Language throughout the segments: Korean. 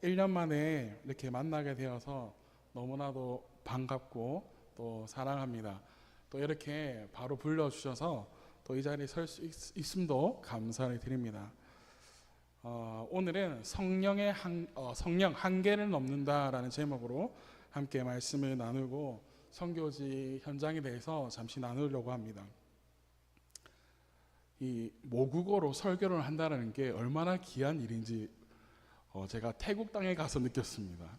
1년 만에 이렇게 만나게 되어서 너무나도 반갑고 또 사랑합니다. 또 이렇게 바로 불러주셔서 또 이 자리에 설 수 있음도 감사를 드립니다. 오늘은 성령 한계를 넘는다라는 제목으로 함께 말씀을 나누고 선교지 현장에 대해서 잠시 나누려고 합니다. 이 모국어로 설교를 한다는 게 얼마나 귀한 일인지 제가 태국 땅에 가서 느꼈습니다.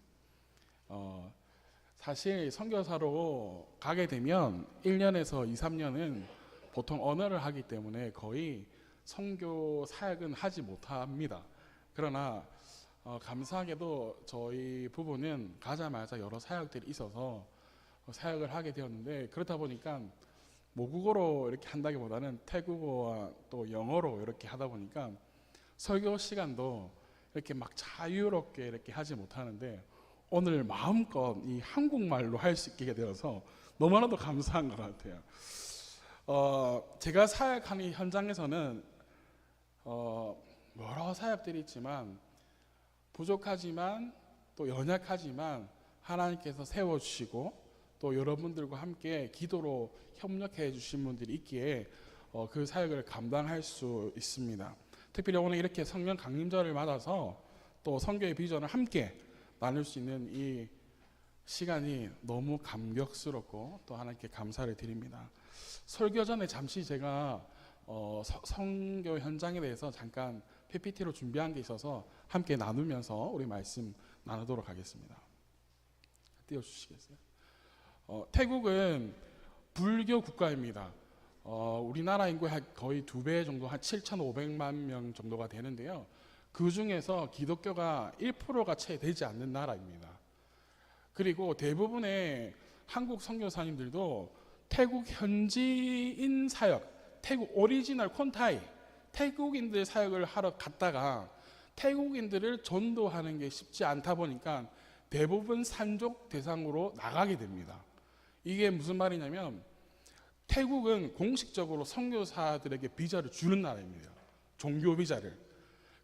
사실 선교사로 가게 되면 1년에서 2, 3년은 보통 언어를 하기 때문에 거의 선교 사역은 하지 못합니다. 그러나 감사하게도 저희 부부는 가자마자 여러 사역들이 있어서 사역을 하게 되었는데, 그렇다 보니까 모국어로 이렇게 한다기보다는 태국어와 또 영어로 이렇게 하다 보니까 설교 시간도 이렇게 막 자유롭게 이렇게 하지 못하는데, 오늘 마음껏 이 한국말로 할 수 있게 되어서 너무나도 감사한 것 같아요. 제가 사역하는 현장에서는 여러 사역들이 있지만 부족하지만 또 연약하지만 하나님께서 세워주시고 또 여러분들과 함께 기도로 협력해 주신 분들이 있기에 그 사역을 감당할 수 있습니다. 특별히 오늘 이렇게 성령 강림절을 맞아서 또 선교의 비전을 함께 나눌 수 있는 이 시간이 너무 감격스럽고 또 하나님께 감사를 드립니다. 설교 전에 잠시 제가 선교 현장에 대해서 잠깐 PPT로 준비한 게 있어서 함께 나누면서 우리 말씀 나누도록 하겠습니다. 띄워주시겠어요? 태국은 불교 국가입니다. 우리나라 인구의 거의 2배 정도, 한 7,500만 명 정도가 되는데요. 그 중에서 기독교가 1%가 채 되지 않는 나라입니다. 그리고 대부분의 한국 선교사님들도 태국 현지인 사역, 태국 오리지널 콘타이, 태국인들 사역을 하러 갔다가 태국인들을 전도하는 게 쉽지 않다 보니까 대부분 산족 대상으로 나가게 됩니다. 이게 무슨 말이냐면 태국은 공식적으로 선교사들에게 비자를 주는 나라입니다. 종교 비자를.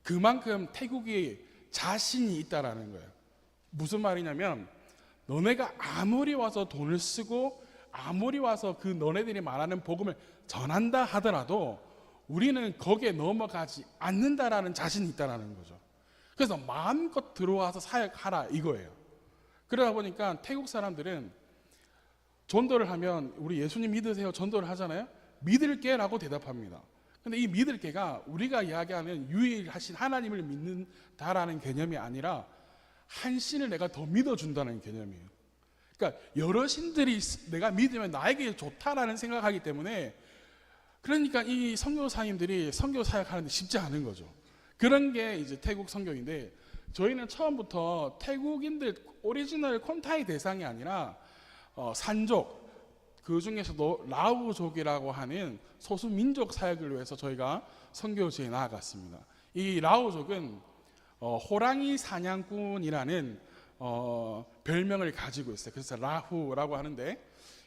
그만큼 태국이 자신이 있다라는 거예요. 무슨 말이냐면 너네가 아무리 와서 돈을 쓰고 아무리 와서 그 너네들이 말하는 복음을 전한다 하더라도 우리는 거기에 넘어가지 않는다라는 자신이 있다라는 거죠. 그래서 마음껏 들어와서 사역하라 이거예요. 그러다 보니까 태국 사람들은 전도를 하면 우리 예수님 믿으세요? 전도를 하잖아요. 믿을게 라고 대답합니다. 근데 이 믿을게가 우리가 이야기하는 유일하신 하나님을 믿는다라는 개념이 아니라 한 신을 내가 더 믿어준다는 개념이에요. 그러니까 여러 신들이 내가 믿으면 나에게 좋다라는 생각하기 때문에, 그러니까 이 선교사님들이 선교 사역하는데 쉽지 않은 거죠. 그런 게 이제 태국 선교인데, 저희는 처음부터 태국인들 오리지널 콘타이 대상이 아니라 산족, 그 중에서도 라우족이라고 하는 소수 민족 사역을 위해서 저희가 선교지에 나아갔습니다. 이 라우족은 호랑이 사냥꾼이라는 별명을 가지고 있어요. 그래서 라후라고 하는데,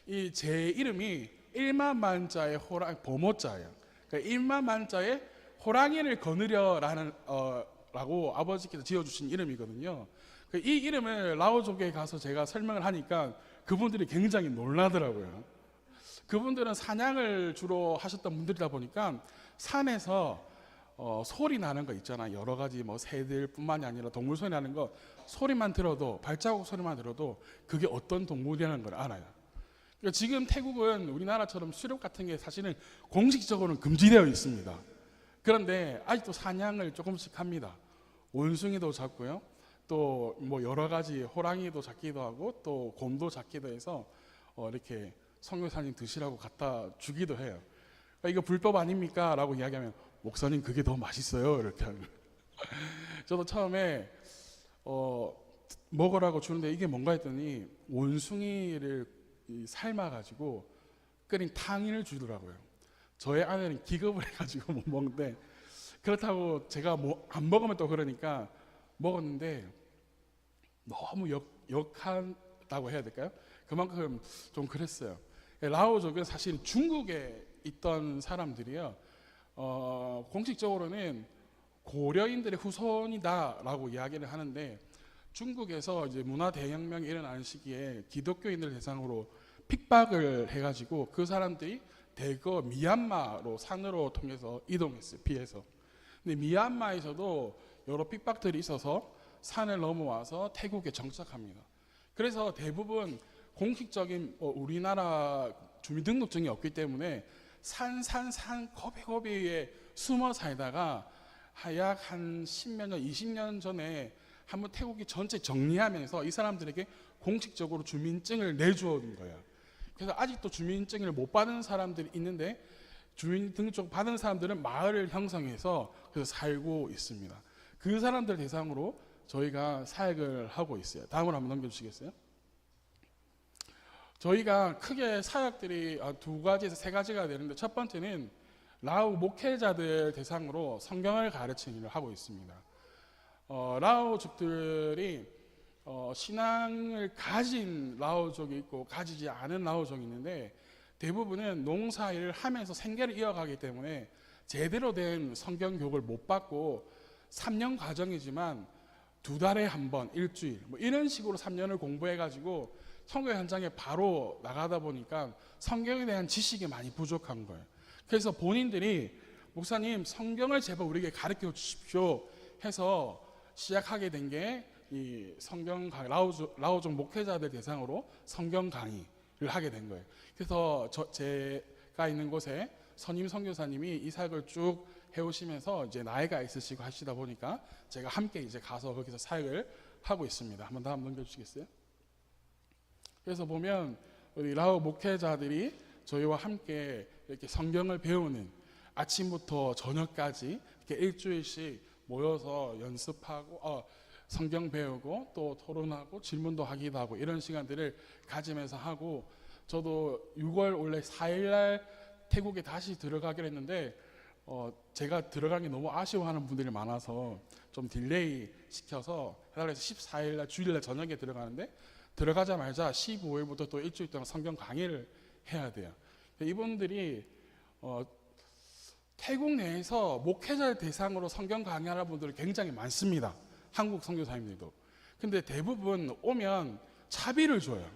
이 제 이름이 1만 만자의 호랑이 보모자예요. 그러니까 1만 만자의 호랑이를 거느려라는 라고 아버지께서 지어주신 이름이거든요. 이 이름을 라오족에 가서 제가 설명을 하니까 그분들이 굉장히 놀라더라고요. 그분들은 사냥을 주로 하셨던 분들이다 보니까 산에서 소리 나는 거 있잖아요. 여러 가지 뭐 새들뿐만이 아니라 동물 소리 나는 거 소리만 들어도, 발자국 소리만 들어도 그게 어떤 동물이라는 걸 알아요. 그러니까 지금 태국은 우리나라처럼 수렵 같은 게 사실은 공식적으로는 금지되어 있습니다. 그런데 아직도 사냥을 조금씩 합니다. 원숭이도 잡고요. 또 뭐 여러 가지 호랑이도 잡기도 하고 또 곰도 잡기도 해서 이렇게 선교사님 드시라고 갖다 주기도 해요. 그러니까 이거 불법 아닙니까? 라고 이야기하면 목사님 그게 더 맛있어요. 이렇게 하는 거예요. 저도 처음에 먹으라고 주는데 이게 뭔가 했더니 원숭이를 삶아가지고 끓인 탕을 주더라고요. 저의 아내는 기겁을 해가지고 못 먹는데, 그렇다고 제가 뭐 안 먹으면 또 그러니까 먹었는데 너무 역하다고 해야 될까요? 그만큼 좀 그랬어요. 라오족은 사실 중국에 있던 사람들이요. 공식적으로는 고려인들의 후손이다라고 이야기를 하는데 중국에서 이제 문화 대혁명이 일어나는 시기에 기독교인들 대상으로 핍박을 해가지고 그 사람들이 대거 미얀마로 산으로 통해서 이동했어요. 피해서. 근데 미얀마에서도 여러 핍박들이 있어서 산을 넘어와서 태국에 정착합니다. 그래서 대부분 공식적인 우리나라 주민등록증이 없기 때문에 산 거비거비에 숨어 살다가 약 한 10몇 년, 20년 전에 한번 태국이 전체 정리하면서 이 사람들에게 공식적으로 주민증을 내주었는 거예요. 그래서 아직도 주민증을 못 받은 사람들이 있는데 주민등록증 받은 사람들은 마을을 형성해서 그래서 살고 있습니다. 그 사람들 대상으로 저희가 사역을 하고 있어요. 다음으로 한번 넘겨주시겠어요? 저희가 크게 사역들이 두 가지에서 세 가지가 되는데 첫 번째는 라오 목회자들 대상으로 성경을 가르치는 일을 하고 있습니다. 라오족들이 신앙을 가진 라오족이 있고 가지지 않은 라오족이 있는데 대부분은 농사일을 하면서 생계를 이어가기 때문에 제대로 된 성경 교육을 못 받고 3년 과정이지만 2달에 한 번, 일주일 뭐 이런 식으로 3년을 공부해가지고 선교 현장에 바로 나가다 보니까 성경에 대한 지식이 많이 부족한 거예요. 그래서 본인들이 목사님 성경을 제발 우리에게 가르쳐 주십시오 해서 시작하게 된 게 이 성경 라오족 목회자들 대상으로 성경 강의를 하게 된 거예요. 그래서 제가 있는 곳에 선임 선교사님이 이 사역을 쭉 해오시면서 이제 나이가 있으시고 하시다 보니까 제가 함께 이제 가서 거기서 사역을 하고 있습니다. 한번 다음 넘겨주시겠어요? 그래서 보면 우리 라오 목회자들이 저희와 함께 이렇게 성경을 배우는 아침부터 저녁까지 이렇게 일주일씩 모여서 연습하고 성경 배우고 또 토론하고 질문도 하기도 하고 이런 시간들을 가지면서 하고 저도 6월 원래 4일날 태국에 다시 들어가기로 했는데 제가 들어가기 너무 아쉬워하는 분들이 많아서 좀 딜레이 시켜서 해달라고 해서 14일날 주일날 저녁에 들어가는데 들어가자마자 15일부터 또 일주일 동안 성경 강의를 해야 돼요. 이분들이 태국 내에서 목회자 대상으로 성경 강의하는 분들이 굉장히 많습니다. 한국 선교사님들도. 근데 대부분 오면 차비를 줘요.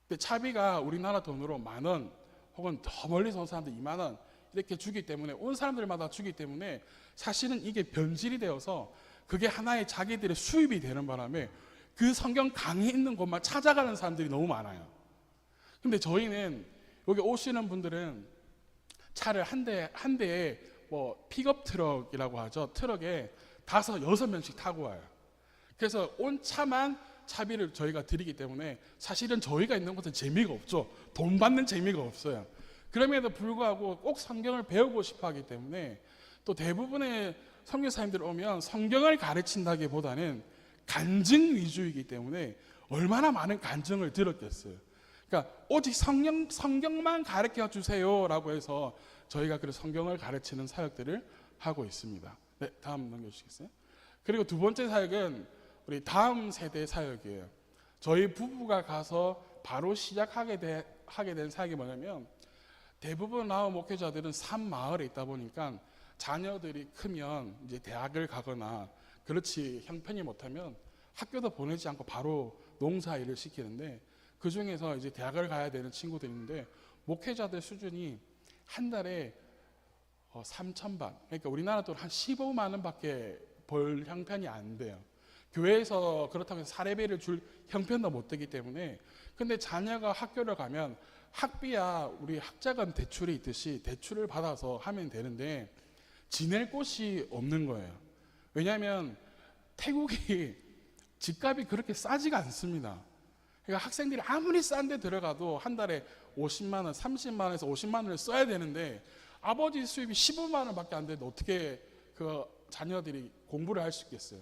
근데 차비가 우리나라 돈으로 10,000원 혹은 더 멀리서 온 사람들 20,000원 이렇게 주기 때문에 온 사람들마다 주기 때문에 사실은 이게 변질이 되어서 그게 하나의 자기들의 수입이 되는 바람에 그 성경 강의 있는 곳만 찾아가는 사람들이 너무 많아요. 근데 저희는 여기 오시는 분들은 차를 한 대에 뭐 픽업 트럭이라고 하죠. 트럭에 5, 6명씩 타고 와요. 그래서 온 차만 차비를 저희가 드리기 때문에 사실은 저희가 있는 곳은 재미가 없죠. 돈 받는 재미가 없어요. 그럼에도 불구하고 꼭 성경을 배우고 싶어 하기 때문에 또 대부분의 선교사님들 오면 성경을 가르친다기보다는 간증 위주이기 때문에 얼마나 많은 간증을 들었겠어요. 그러니까 오직 성경만 가르쳐 주세요라고 해서 저희가 그 성경을 가르치는 사역들을 하고 있습니다. 네, 다음 넘겨주시겠어요? 그리고 두 번째 사역은 우리 다음 세대 사역이에요. 저희 부부가 가서 바로 시작하게 된 사역이 뭐냐면 대부분 라오 목회자들은 산 마을에 있다 보니까 자녀들이 크면 이제 대학을 가거나 그렇지 형편이 못하면 학교도 보내지 않고 바로 농사 일을 시키는데 그 중에서 이제 대학을 가야 되는 친구들이 있는데 목회자들 수준이 한 달에 3,000반 그러니까 우리나라 돈 한 15만 원밖에 벌 형편이 안 돼요. 교회에서 그렇다고 해서 사례비를 줄 형편도 못 되기 때문에 근데 자녀가 학교를 가면 학비야 우리 학자금 대출이 있듯이 대출을 받아서 하면 되는데 지낼 곳이 없는 거예요. 왜냐하면 태국이 집값이 그렇게 싸지가 않습니다. 그러니까 학생들이 아무리 싼 데 들어가도 한 달에 50만 원, 30만 원에서 50만 원을 써야 되는데 아버지 수입이 15만 원밖에 안 되는데 어떻게 그 자녀들이 공부를 할 수 있겠어요.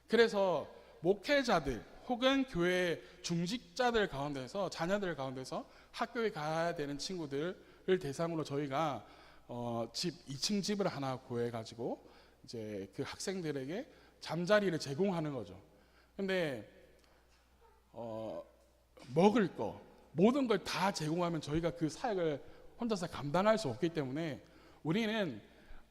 그래서 목회자들 혹은 교회 중직자들 가운데서 자녀들 가운데서 학교에 가야 되는 친구들을 대상으로 저희가 2층 집을 하나 구해가지고 이제 그 학생들에게 잠자리를 제공하는 거죠. 근데 먹을 거 모든 걸 다 제공하면 저희가 그 사역을 혼자서 감당할 수 없기 때문에 우리는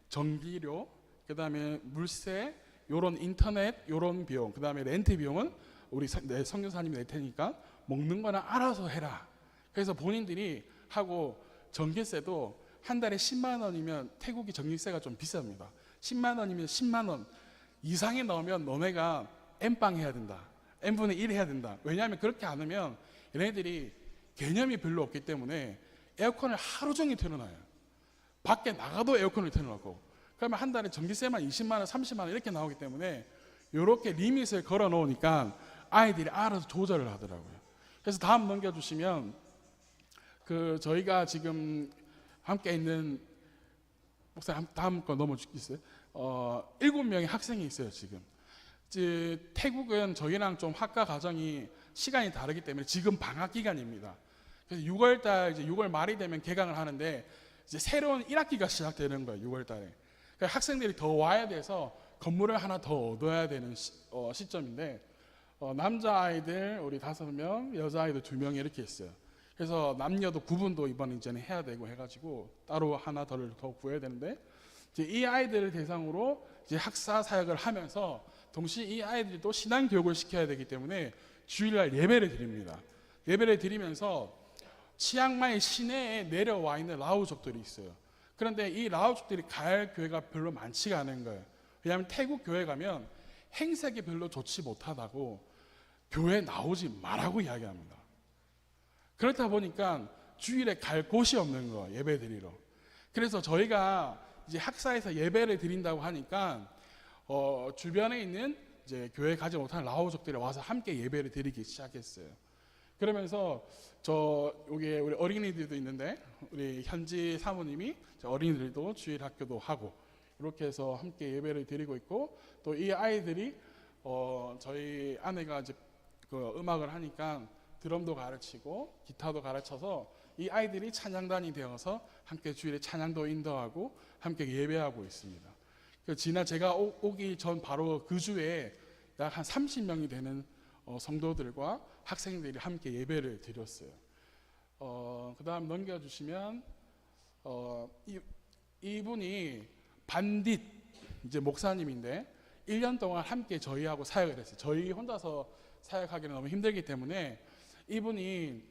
전기료, 그 다음에 물세, 요런 인터넷 요런 비용, 그다음에 렌트 비용은 우리 선교사님이 낼 테니까 먹는 거는 알아서 해라. 그래서 본인들이 하고, 전기세도 한 달에 10만 원이면 태국이 전기세가 좀 비쌉니다. 10만 원이면 10만 원 이상이 나오면 너네가 N빵 해야 된다. N분의 1 해야 된다. 왜냐하면 그렇게 안 하면 얘네들이 개념이 별로 없기 때문에 에어컨을 하루 종일 틀어놔요. 밖에 나가도 에어컨을 틀어놓고, 그러면 한 달에 전기세만 20만 원, 30만 원 이렇게 나오기 때문에 이렇게 리밋을 걸어 놓으니까 아이들이 알아서 조절을 하더라고요. 그래서 다음 넘겨주시면, 저희가 지금 함께 있는 목사 다음 거 넘어주겠어요? 7명의 학생이 있어요 지금. 태국은 저희랑 좀 학과 과정이 시간이 다르기 때문에 지금 방학 기간입니다. 그래서 6월달 이제 6월 말이 되면 개강을 하는데 이제 새로운 1학기가 시작되는 거예요 6월달에. 그러니까 학생들이 더 와야 돼서 건물을 하나 더 얻어야 되는 시점인데, 남자 아이들 우리 5명, 여자 아이들 2명 이렇게 있어요. 그래서 남녀도 구분도 이번에 이제는 해야 되고 해가지고 따로 하나 더 구해야 되는데, 이제 이 아이들을 대상으로 이제 학사 사역을 하면서 동시에 이 아이들도 신앙 교육을 시켜야 되기 때문에 주일날 예배를 드립니다. 예배를 드리면서 치앙마이 시내에 내려와 있는 라오족들이 있어요. 그런데 이 라오족들이 갈 교회가 별로 많지가 않은 거예요. 왜냐하면 태국 교회 가면 행색이 별로 좋지 못하다고 교회 나오지 말라고 이야기합니다. 그렇다 보니까 주일에 갈 곳이 없는 거예요, 예배 드리러. 그래서 저희가 이제 학사에서 예배를 드린다고 하니까 주변에 있는 이제 교회 가지 못한 라오족들이 와서 함께 예배를 드리기 시작했어요. 그러면서 여기 우리 어린이들도 있는데, 우리 현지 사모님이 어린이들도 주일 학교도 하고 이렇게 해서 함께 예배를 드리고 있고, 또 이 아이들이 저희 아내가 이제 그 음악을 하니까 드럼도 가르치고 기타도 가르쳐서 이 아이들이 찬양단이 되어서 함께 주일에 찬양도 인도하고 함께 예배하고 있습니다. 지난 제가 오기 전 바로 그 주에 약 한 30명이 되는 성도들과 학생들이 함께 예배를 드렸어요. 그 다음 넘겨주시면, 이분이 반딧 이제 목사님인데 1년 동안 함께 저희하고 사역을 했어요. 저희 혼자서 사역하기는 너무 힘들기 때문에 이분이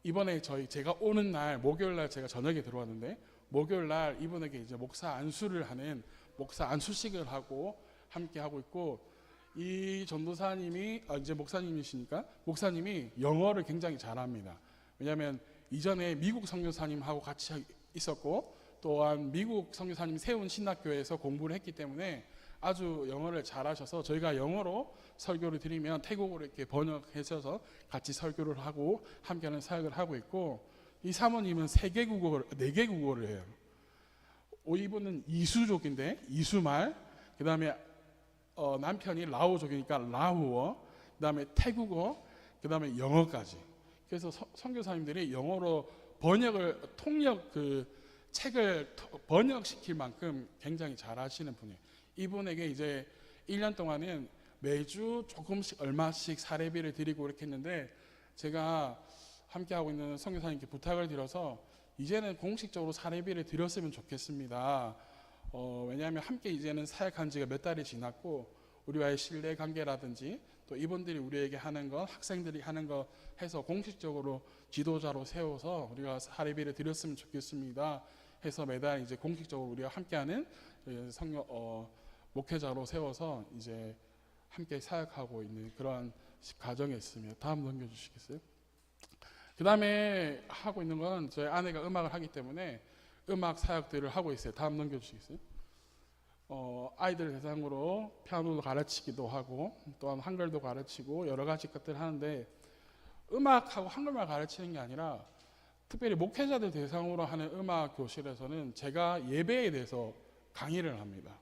이번에 제가 오는 날 목요일 날 제가 저녁에 들어왔는데, 목요일 날 이분에게 이제 목사 안수를 하는 목사 안수식을 하고 함께 하고 있고, 이 전도사님이 이제 목사님이시니까 목사님이 영어를 굉장히 잘합니다. 왜냐하면 이전에 미국 선교사님하고 같이 있었고, 또한 미국 선교사님이 세운 신학교에서 공부를 했기 때문에 아주 영어를 잘하셔서 저희가 영어로 설교를 드리면 태국어로 이렇게 번역해서 같이 설교를 하고 함께하는 사역을 하고 있고, 이 사모님은 4개 국어를 해요. 이분은 이수족인데 이수말, 그 다음에 남편이 라오족이니까 라오어, 그 다음에 태국어, 그 다음에 영어까지. 그래서 선교사님들이 영어로 통역 책을 번역시킬 만큼 굉장히 잘하시는 분이에요. 이분에게 이제 1년 동안은 매주 조금씩 얼마씩 사례비를 드리고 이렇게 했는데, 제가 함께하고 있는 선교사님께 부탁을 드려서 이제는 공식적으로 사례비를 드렸으면 좋겠습니다. 왜냐하면 함께 이제는 사역한 지가 몇 달이 지났고, 우리와의 신뢰 관계라든지 또 이분들이 우리에게 하는 것, 학생들이 하는 것 해서 공식적으로 지도자로 세워서 우리가 사례비를 드렸으면 좋겠습니다 해서 매달 이제 공식적으로 우리가 함께하는 목회자로 세워서 이제 함께 사역하고 있는 그런 과정에 있습니다. 다음 넘겨주시겠어요? 그 다음에 하고 있는 건 저희 아내가 음악을 하기 때문에 음악 사역들을 하고 있어요. 다음 넘겨주시겠어요? 아이들 대상으로 피아노도 가르치기도 하고 또한 한글도 가르치고 여러 가지 것들을 하는데, 음악하고 한글만 가르치는 게 아니라 특별히 목회자들 대상으로 하는 음악 교실에서는 제가 예배에 대해서 강의를 합니다.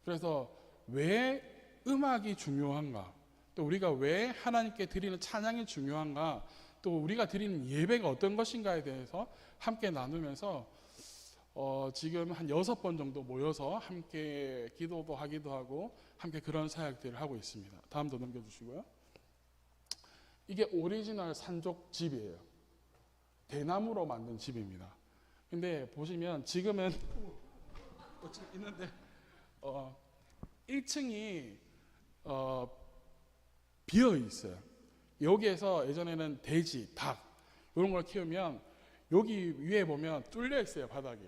그래서 왜 음악이 중요한가, 또 우리가 왜 하나님께 드리는 찬양이 중요한가, 또 우리가 드리는 예배가 어떤 것인가에 대해서 함께 나누면서 지금 한 6번 정도 모여서 함께 기도도 하기도 하고 함께 그런 사역들을 하고 있습니다. 다음도 넘겨주시고요. 이게 오리지널 산족 집이에요. 대나무로 만든 집입니다. 근데 보시면 지금은 있는데 1층이 비어 있어요. 여기에서 예전에는 돼지, 닭 이런 걸 키우면 여기 위에 보면 뚫려 있어요, 바닥에.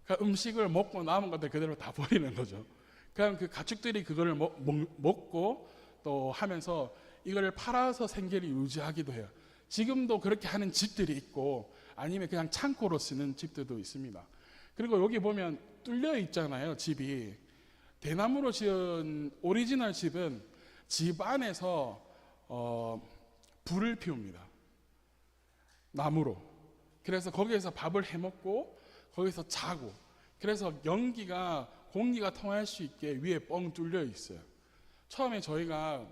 그러니까 음식을 먹고 남은 것들 그대로 다 버리는 거죠. 그럼 그 가축들이 그거를 먹고 또 하면서 이거를 팔아서 생계를 유지하기도 해요. 지금도 그렇게 하는 집들이 있고 아니면 그냥 창고로 쓰는 집들도 있습니다. 그리고 여기 보면 뚫려 있잖아요, 집이. 대나무로 지은 오리지널 집은 집 안에서 불을 피웁니다. 나무로. 그래서 거기에서 밥을 해 먹고 거기서 자고, 그래서 연기가 공기가 통할 수 있게 위에 뻥 뚫려 있어요. 처음에 저희가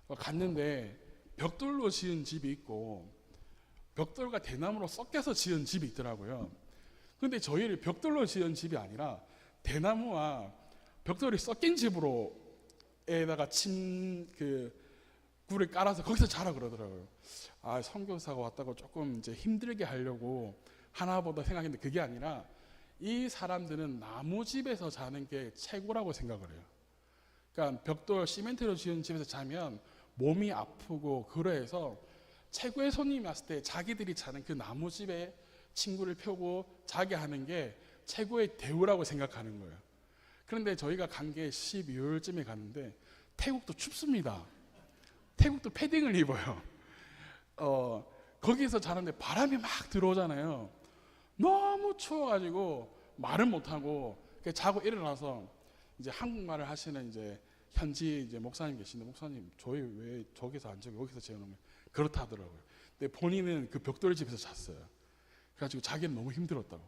갔는데 벽돌로 지은 집이 있고 벽돌과 대나무로 섞여서 지은 집이 있더라고요. 근데 저희를 벽돌로 지은 집이 아니라 대나무와 벽돌이 섞인 집으로 에다가 굴을 깔아서 거기서 자라 그러더라고요. 아, 선교사가 왔다고 조금 이제 힘들게 하려고 하나보다 생각했는데 그게 아니라 이 사람들은 나무집에서 자는 게 최고라고 생각을 해요. 그러니까 벽돌 시멘트로 지은 집에서 자면 몸이 아프고 그래서 최고의 손님이 왔을 때 자기들이 자는 그 나무집에 친구를 펴고 자게 하는 게 최고의 대우라고 생각하는 거예요. 그런데 저희가 간 게 12월쯤에 갔는데 태국도 춥습니다. 태국도 패딩을 입어요. 거기서 자는데 바람이 막 들어오잖아요. 너무 추워가지고 말은 못하고 자고 일어나서 이제 한국말을 하시는 이제 현지 이제 목사님 계신데, 목사님 저희 왜 저기서 안 자고 여기서 재우는 그렇다 하더라고요. 근데 본인은 그 벽돌 집에서 잤어요. 그래가지고 자기는 너무 힘들었다고.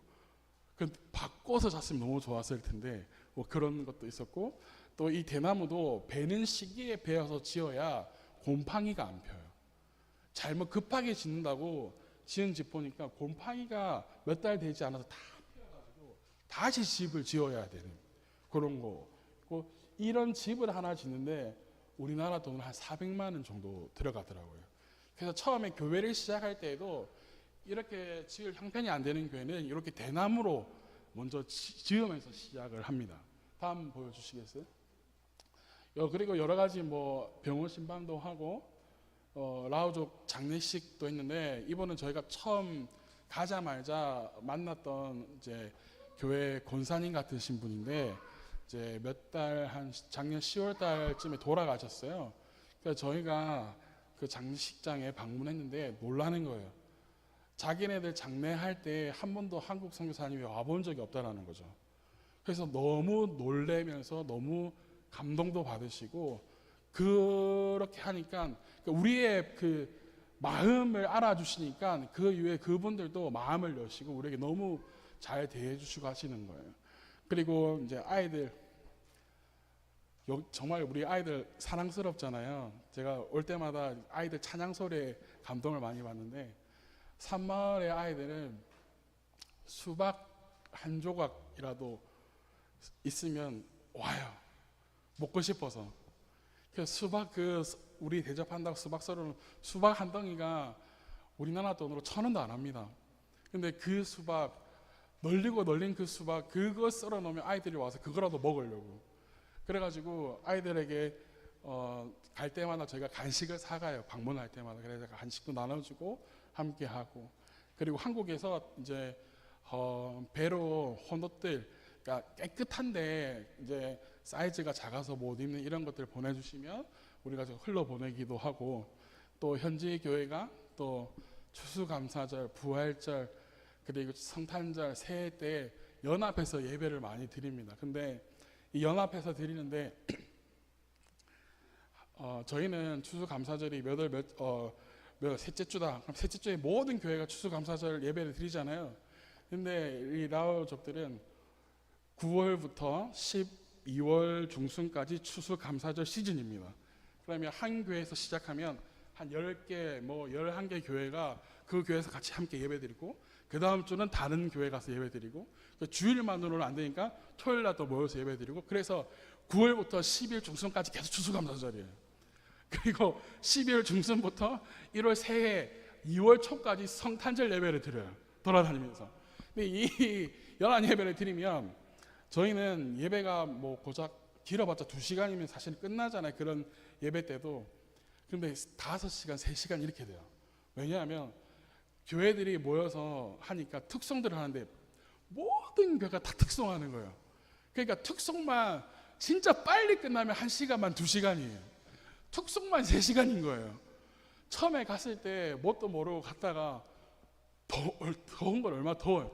바꿔서 잤으면 너무 좋았을 텐데 뭐 그런 것도 있었고, 또 이 대나무도 베는 시기에 베어서 지어야 곰팡이가 안 펴요. 잘못 급하게 짓는다고 지은 집 보니까 곰팡이가 몇 달 되지 않아서 다 피어가지고 다시 집을 지어야 되는 그런 거. 이런 집을 하나 짓는데 우리나라 돈으로 한 400만 원 정도 들어가더라고요. 그래서 처음에 교회를 시작할 때에도 이렇게 지을 형편이 안 되는 교회는 이렇게 대나무로 먼저 지으면서 시작을 합니다. 다음 보여주시겠어요? 그리고 여러 가지 뭐 병원 신방도 하고 라오족 장례식도 있는데, 이번은 저희가 처음 가자마자 만났던 이제 교회 권사님 같으신 분인데 이제 한 작년 10월 달쯤에 돌아가셨어요. 그래서 저희가 그 장례식장에 방문했는데 놀라는 거예요. 자기네들 장례할 때 한 번도 한국 선교사님이 와본 적이 없다라는 거죠. 그래서 너무 놀래면서 너무 감동도 받으시고, 그렇게 하니까 우리의 그 마음을 알아주시니까 그 이후에 그분들도 마음을 여시고 우리에게 너무 잘 대해주시고 하시는 거예요. 그리고 이제 아이들, 정말 우리 아이들 사랑스럽잖아요. 제가 올 때마다 아이들 찬양 소리에 감동을 많이 받는데, 산마을의 아이들은 수박 한 조각이라도 있으면 와요. 먹고 싶어서. 그래서 수박 우리 대접한다고 수박 썰어놓은 수박 한 덩이가 우리나라 돈으로 1,000원도 안 합니다. 근데 그 수박, 널린 그 수박, 그거 썰어 놓으면 아이들이 와서 그거라도 먹으려고. 그래가지고 아이들에게 갈 때마다 저희가 간식을 사가요. 방문할 때마다. 그래서 간식도 나눠주고 함께 하고. 그리고 한국에서 이제 배로 혼옷들, 그러니까 깨끗한데 이제 사이즈가 작아서 못 입는 이런 것들 보내주시면 우리가 흘러 보내기도 하고, 또 현지 교회가 또 추수감사절, 부활절, 그리고 성탄절, 새해 때 연합해서 예배를 많이 드립니다. 근데 이 연합해서 드리는데 저희는 추수감사절이 셋째 주다. 그럼 셋째 주에 모든 교회가 추수감사절 예배를 드리잖아요. 근데 이 라오족들은 9월부터 12월 중순까지 추수감사절 시즌입니다. 그러면 한 교회에서 시작하면 한 10개, 11개 교회가 그 교회에서 같이 함께 예배드리고, 그 다음 주는 다른 교회 가서 예배드리고, 주일만으로는 안 되니까 토요일 날 또 모여서 예배드리고, 그래서 9월부터 10일 중순까지 계속 추수감사절이에요. 그리고 12월 중순부터 1월 새해 2월 초까지 성탄절 예배를 드려요. 돌아다니면서. 근데 이 연한 예배를 드리면 저희는 예배가 뭐 고작 길어봤자 2시간이면 사실 끝나잖아요. 그런 예배 때도. 근데 5시간, 3시간 이렇게 돼요. 왜냐하면 교회들이 모여서 하니까 특송들을 하는데 모든 교회가 다 특송하는 거예요. 그러니까 특송만 진짜 빨리 끝나면 1시간만 2시간이에요. 특송만 3시간인 거예요. 처음에 갔을 때 뭣도 모르고 갔다가 더운 건 얼마나 더워요.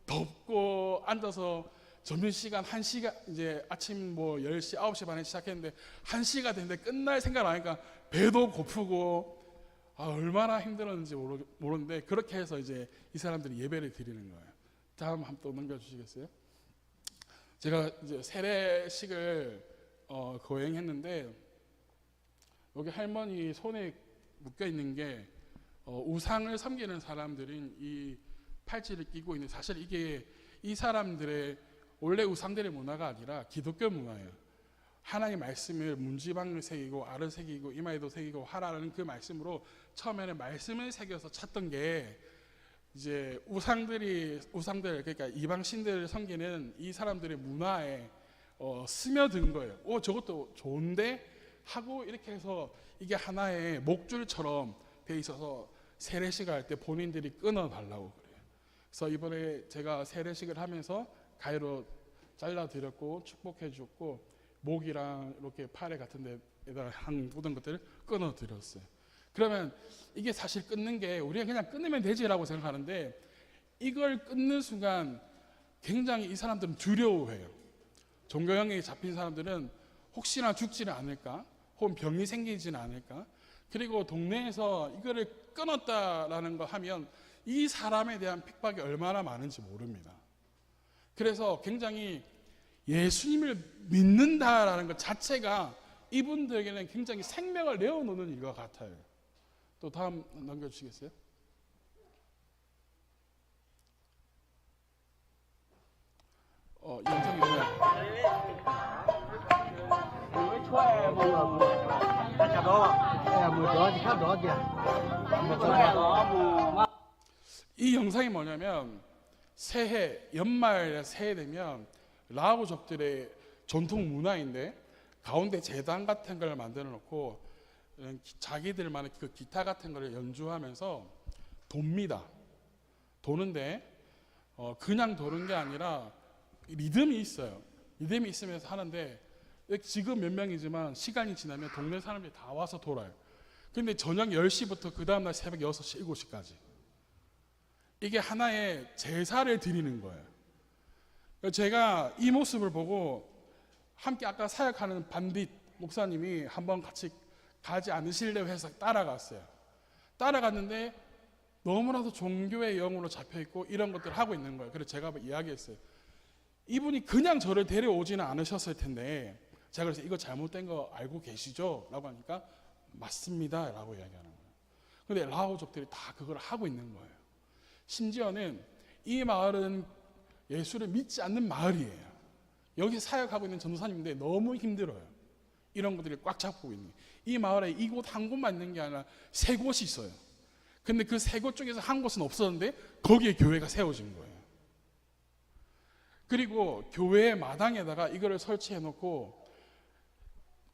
덥고 앉아서 점심시간 1시간, 이제 아침 뭐 10시, 9시 반에 시작했는데 1시가 됐는데 끝날 생각을 하니까 배도 고프고 얼마나 힘들었는지 모르는데 그렇게 해서 이제 이 사람들이 예배를 드리는 거예요. 다음 한번 또 넘겨주시겠어요? 제가 이제 세례식을 거행했는데 여기 할머니 손에 묶여 있는 게 우상을 섬기는 사람들인 이 팔찌를 끼고 있는, 사실 이게 이 사람들의 원래 우상들의 문화가 아니라 기독교 문화예요. 하나님의 말씀을 문지방을 새기고 알을 새기고 이마에도 새기고 하라는 그 말씀으로 처음에는 말씀을 새겨서 찾던 게 이제 우상들 그러니까 이방 신들을 섬기는 이 사람들의 문화에 스며든 거예요. 저것도 좋은데 하고 이렇게 해서 이게 하나의 목줄처럼 돼 있어서 세례식을 할 때 본인들이 끊어 달라고 그래요. 그래서 이번에 제가 세례식을 하면서 가위로 잘라 드렸고 축복해 줬고 목이랑 이렇게 팔에 같은 데에다가 한 묻은 것들을 끊어 드렸어요. 그러면 이게 사실 끊는 게 우리가 그냥 끊으면 되지라고 생각하는데 이걸 끊는 순간 굉장히 이 사람들은 두려워해요. 종교형에 잡힌 사람들은 혹시나 죽지는 않을까, 혹은 병이 생기지는 않을까, 그리고 동네에서 이거를 끊었다라는 거 하면 이 사람에 대한 핍박이 얼마나 많은지 모릅니다. 그래서 굉장히 예수님을 믿는다라는 것 자체가 이분들에게는 굉장히 생명을 내어놓는 일과 같아요. 또 다음 넘겨주시겠어요? 영상이 이 영상이 뭐냐면 새해, 연말 새해 되면 라오족들의 전통 문화인데 가운데 제단 같은 걸 만들어 놓고 자기들만의 그 기타 같은 걸 연주하면서 돕니다. 도는데 그냥 도는 게 아니라 리듬이 있어요. 리듬이 있으면서 하는데 지금 몇 명이지만 시간이 지나면 동네 사람들이 다 와서 돌아요. 근데 저녁 10시부터 그 다음날 새벽 6시, 7시까지 이게 하나의 제사를 드리는 거예요. 제가 이 모습을 보고 함께 아까 사역하는 반딧 목사님이 한번 같이 가지 않으실래요 해서 따라갔어요. 따라갔는데 너무나도 종교의 영으로 잡혀있고 이런 것들을 하고 있는 거예요. 그래서 제가 이야기했어요. 이분이 그냥 저를 데려오지는 않으셨을 텐데 제가 그래서 이거 잘못된 거 알고 계시죠? 라고 하니까 맞습니다 라고 이야기하는 거예요. 근데 라오족들이 다 그걸 하고 있는 거예요. 심지어는 이 마을은 예수를 믿지 않는 마을이에요. 여기 사역하고 있는 전도사님인데 너무 힘들어요. 이런 것들이 꽉 잡고 있는 거예요. 이 마을에 이곳 한 곳만 있는 게 아니라 3곳이 있어요. 근데 그 3곳 중에서 한 곳은 없었는데 거기에 교회가 세워진 거예요. 그리고 교회 마당에다가 이거를 설치해 놓고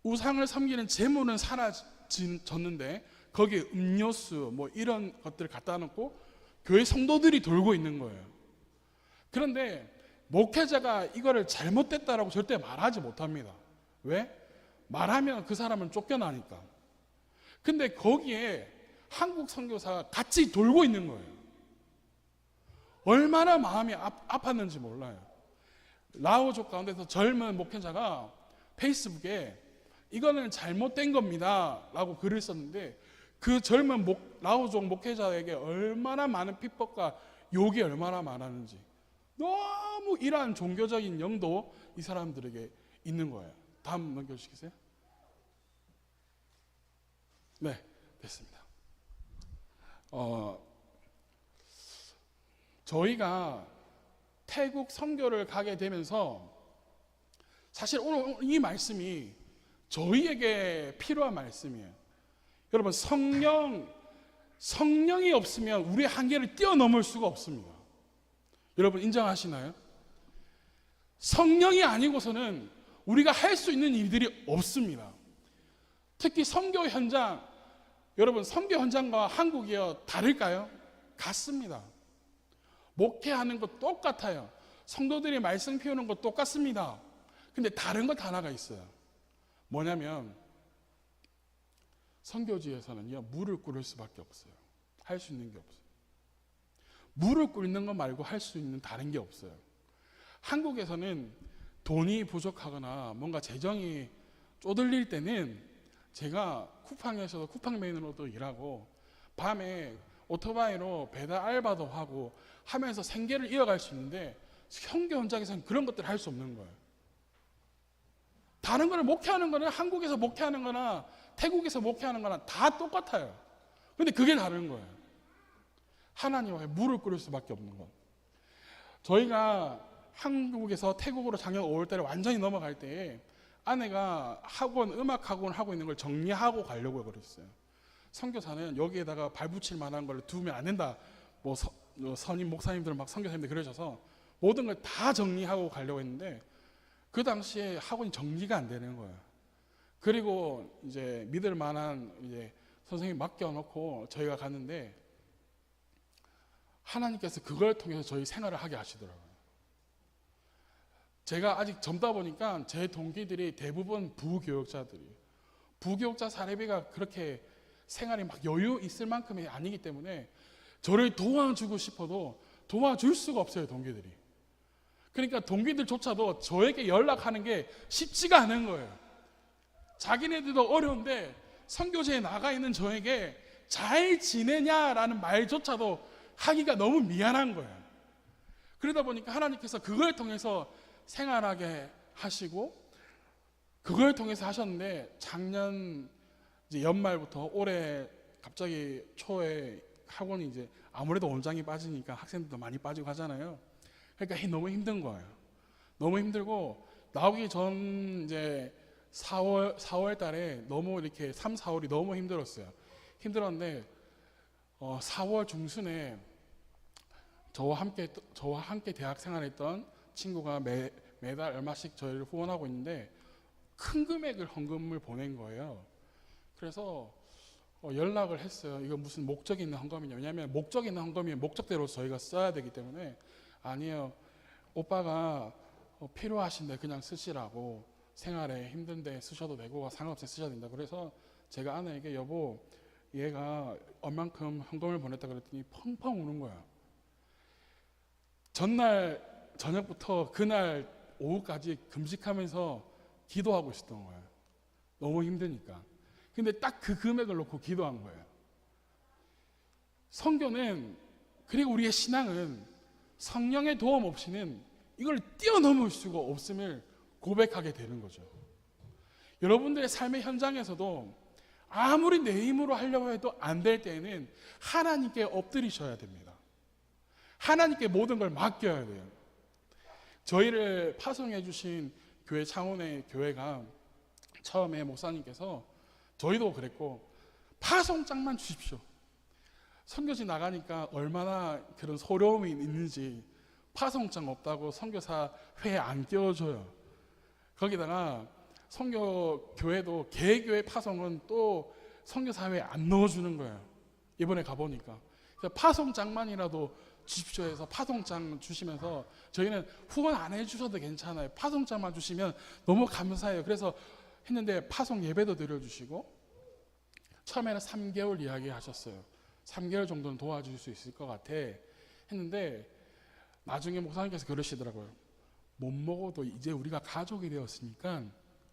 우상을 섬기는 제물은 사라졌는데 거기에 음료수 뭐 이런 것들을 갖다 놓고 교회 성도들이 돌고 있는 거예요. 그런데 목회자가 이거를 잘못됐다라고 절대 말하지 못합니다. 왜? 말하면 그 사람은 쫓겨나니까. 근데 거기에 한국 선교사가 같이 돌고 있는 거예요. 얼마나 마음이 아팠는지 몰라요. 라오족 가운데서 젊은 목회자가 페이스북에 이거는 잘못된 겁니다 라고 글을 썼는데 그 젊은 라오족 목회자에게 얼마나 많은 핍박과 욕이 얼마나 많았는지, 너무 이러한 종교적인 영도 이 사람들에게 있는 거예요. 다음 넘겨주시겠어요? 네, 됐습니다. 저희가 태국 선교를 가게 되면서 사실 오늘 이 말씀이 저희에게 필요한 말씀이에요. 여러분, 성령이 없으면 우리의 한계를 뛰어넘을 수가 없습니다. 여러분 인정하시나요? 성령이 아니고서는 우리가 할 수 있는 일들이 없습니다. 특히 선교 현장, 여러분 선교 현장과 한국이요 다를까요? 같습니다. 목회하는 것 똑같아요. 성도들이 말씀 피우는 것 똑같습니다. 근데 다른 것 하나가 있어요. 뭐냐면 선교지에서는요 물을 끓일 수밖에 없어요. 할 수 있는 게 없어요. 물을 끓이는 것 말고 할 수 있는 다른 게 없어요. 한국에서는 돈이 부족하거나 뭔가 재정이 쪼들릴 때는 제가 쿠팡에서도 쿠팡맨으로도 일하고 밤에 오토바이로 배달 알바도 하고 하면서 생계를 이어갈 수 있는데 선교 현장에서는 그런 것들을 할 수 없는 거예요. 다른 거를 목회하는 거는 한국에서 목회하는 거나 태국에서 목회하는 거나 다 똑같아요. 근데 그게 다른 거예요. 하나님의 물을 끓일 수밖에 없는 것. 저희가 한국에서 태국으로 작년 5월달에 완전히 넘어갈 때 아내가 음악 학원 하고 있는 걸 정리하고 가려고 그랬어요. 선교사는 여기에다가 발붙일 만한 걸 두면 안 된다. 뭐 선임 목사님들 막 선교사님들 그러셔서 모든 걸 다 정리하고 가려고 했는데 그 당시에 학원이 정리가 안 되는 거예요. 그리고 이제 믿을 만한 이제 선생님 맡겨놓고 저희가 갔는데 하나님께서 그걸 통해서 저희 생활을 하게 하시더라고요. 제가 아직 젊다 보니까 제 동기들이 대부분 부교육자들이에요. 부교육자 사례비가 그렇게 생활이 막 여유 있을 만큼이 아니기 때문에 저를 도와주고 싶어도 도와줄 수가 없어요, 동기들이. 그러니까 동기들조차도 저에게 연락하는 게 쉽지가 않은 거예요. 자기네들도 어려운데 선교지에 나가 있는 저에게 잘 지내냐라는 말조차도 하기가 너무 미안한 거예요. 그러다 보니까 하나님께서 그걸 통해서 생활하게 하시고 그걸 통해서 하셨는데 작년 이제 연말부터 올해 갑자기 초에 학원이 이제 아무래도 원장이 빠지니까 학생들도 많이 빠지고 하잖아요. 그러니까 너무 힘든 거예요. 너무 힘들고 나오기 전 이제 4월 달에 너무 이렇게 3, 4월이 너무 힘들었어요. 힘들었는데 4월 중순에 저와 함께 대학 생활했던 친구가 매달 얼마씩 저희를 후원하고 있는데 큰 금액을 헌금을 보낸 거예요. 그래서 연락을 했어요. 이거 무슨 목적이 있는 헌금이냐. 왜냐하면 목적이 있는 헌금이면 목적대로 저희가 써야 되기 때문에 아니요. 오빠가 필요하신데 그냥 쓰시라고 생활에 힘든데 쓰셔도 되고 상관없이 쓰셔야 된다. 그래서 제가 아내에게 여보 얘가 얼만큼 헌금을 보냈다 그랬더니 펑펑 우는 거야. 전날 저녁부터 그날 오후까지 금식하면서 기도하고 있었던 거예요. 너무 힘드니까. 근데 딱 그 금액을 놓고 기도한 거예요. 선교는 그리고 우리의 신앙은 성령의 도움 없이는 이걸 뛰어넘을 수가 없음을 고백하게 되는 거죠. 여러분들의 삶의 현장에서도 아무리 내 힘으로 하려고 해도 안 될 때에는 하나님께 엎드리셔야 됩니다. 하나님께 모든 걸 맡겨야 돼요. 저희를 파송해 주신 교회 창원의 교회가 처음에 목사님께서 저희도 그랬고 파송장만 주십시오. 선교지 나가니까 얼마나 그런 소려움이 있는지 파송장 없다고 선교사 회에 안 띄워줘요. 거기다가 선교 교회도 개교회 파송은 또 선교사 회에 안 넣어주는 거예요. 이번에 가보니까 파송장만이라도 주십시오 해서 파송장 주시면서 저희는 후원 안 해주셔도 괜찮아요. 파송장만 주시면 너무 감사해요. 그래서 했는데 파송 예배도 드려주시고 처음에는 3개월 이야기하셨어요. 3개월 정도는 도와줄 수 있을 것 같아 했는데 나중에 목사님께서 그러시더라고요. 못 먹어도 이제 우리가 가족이 되었으니까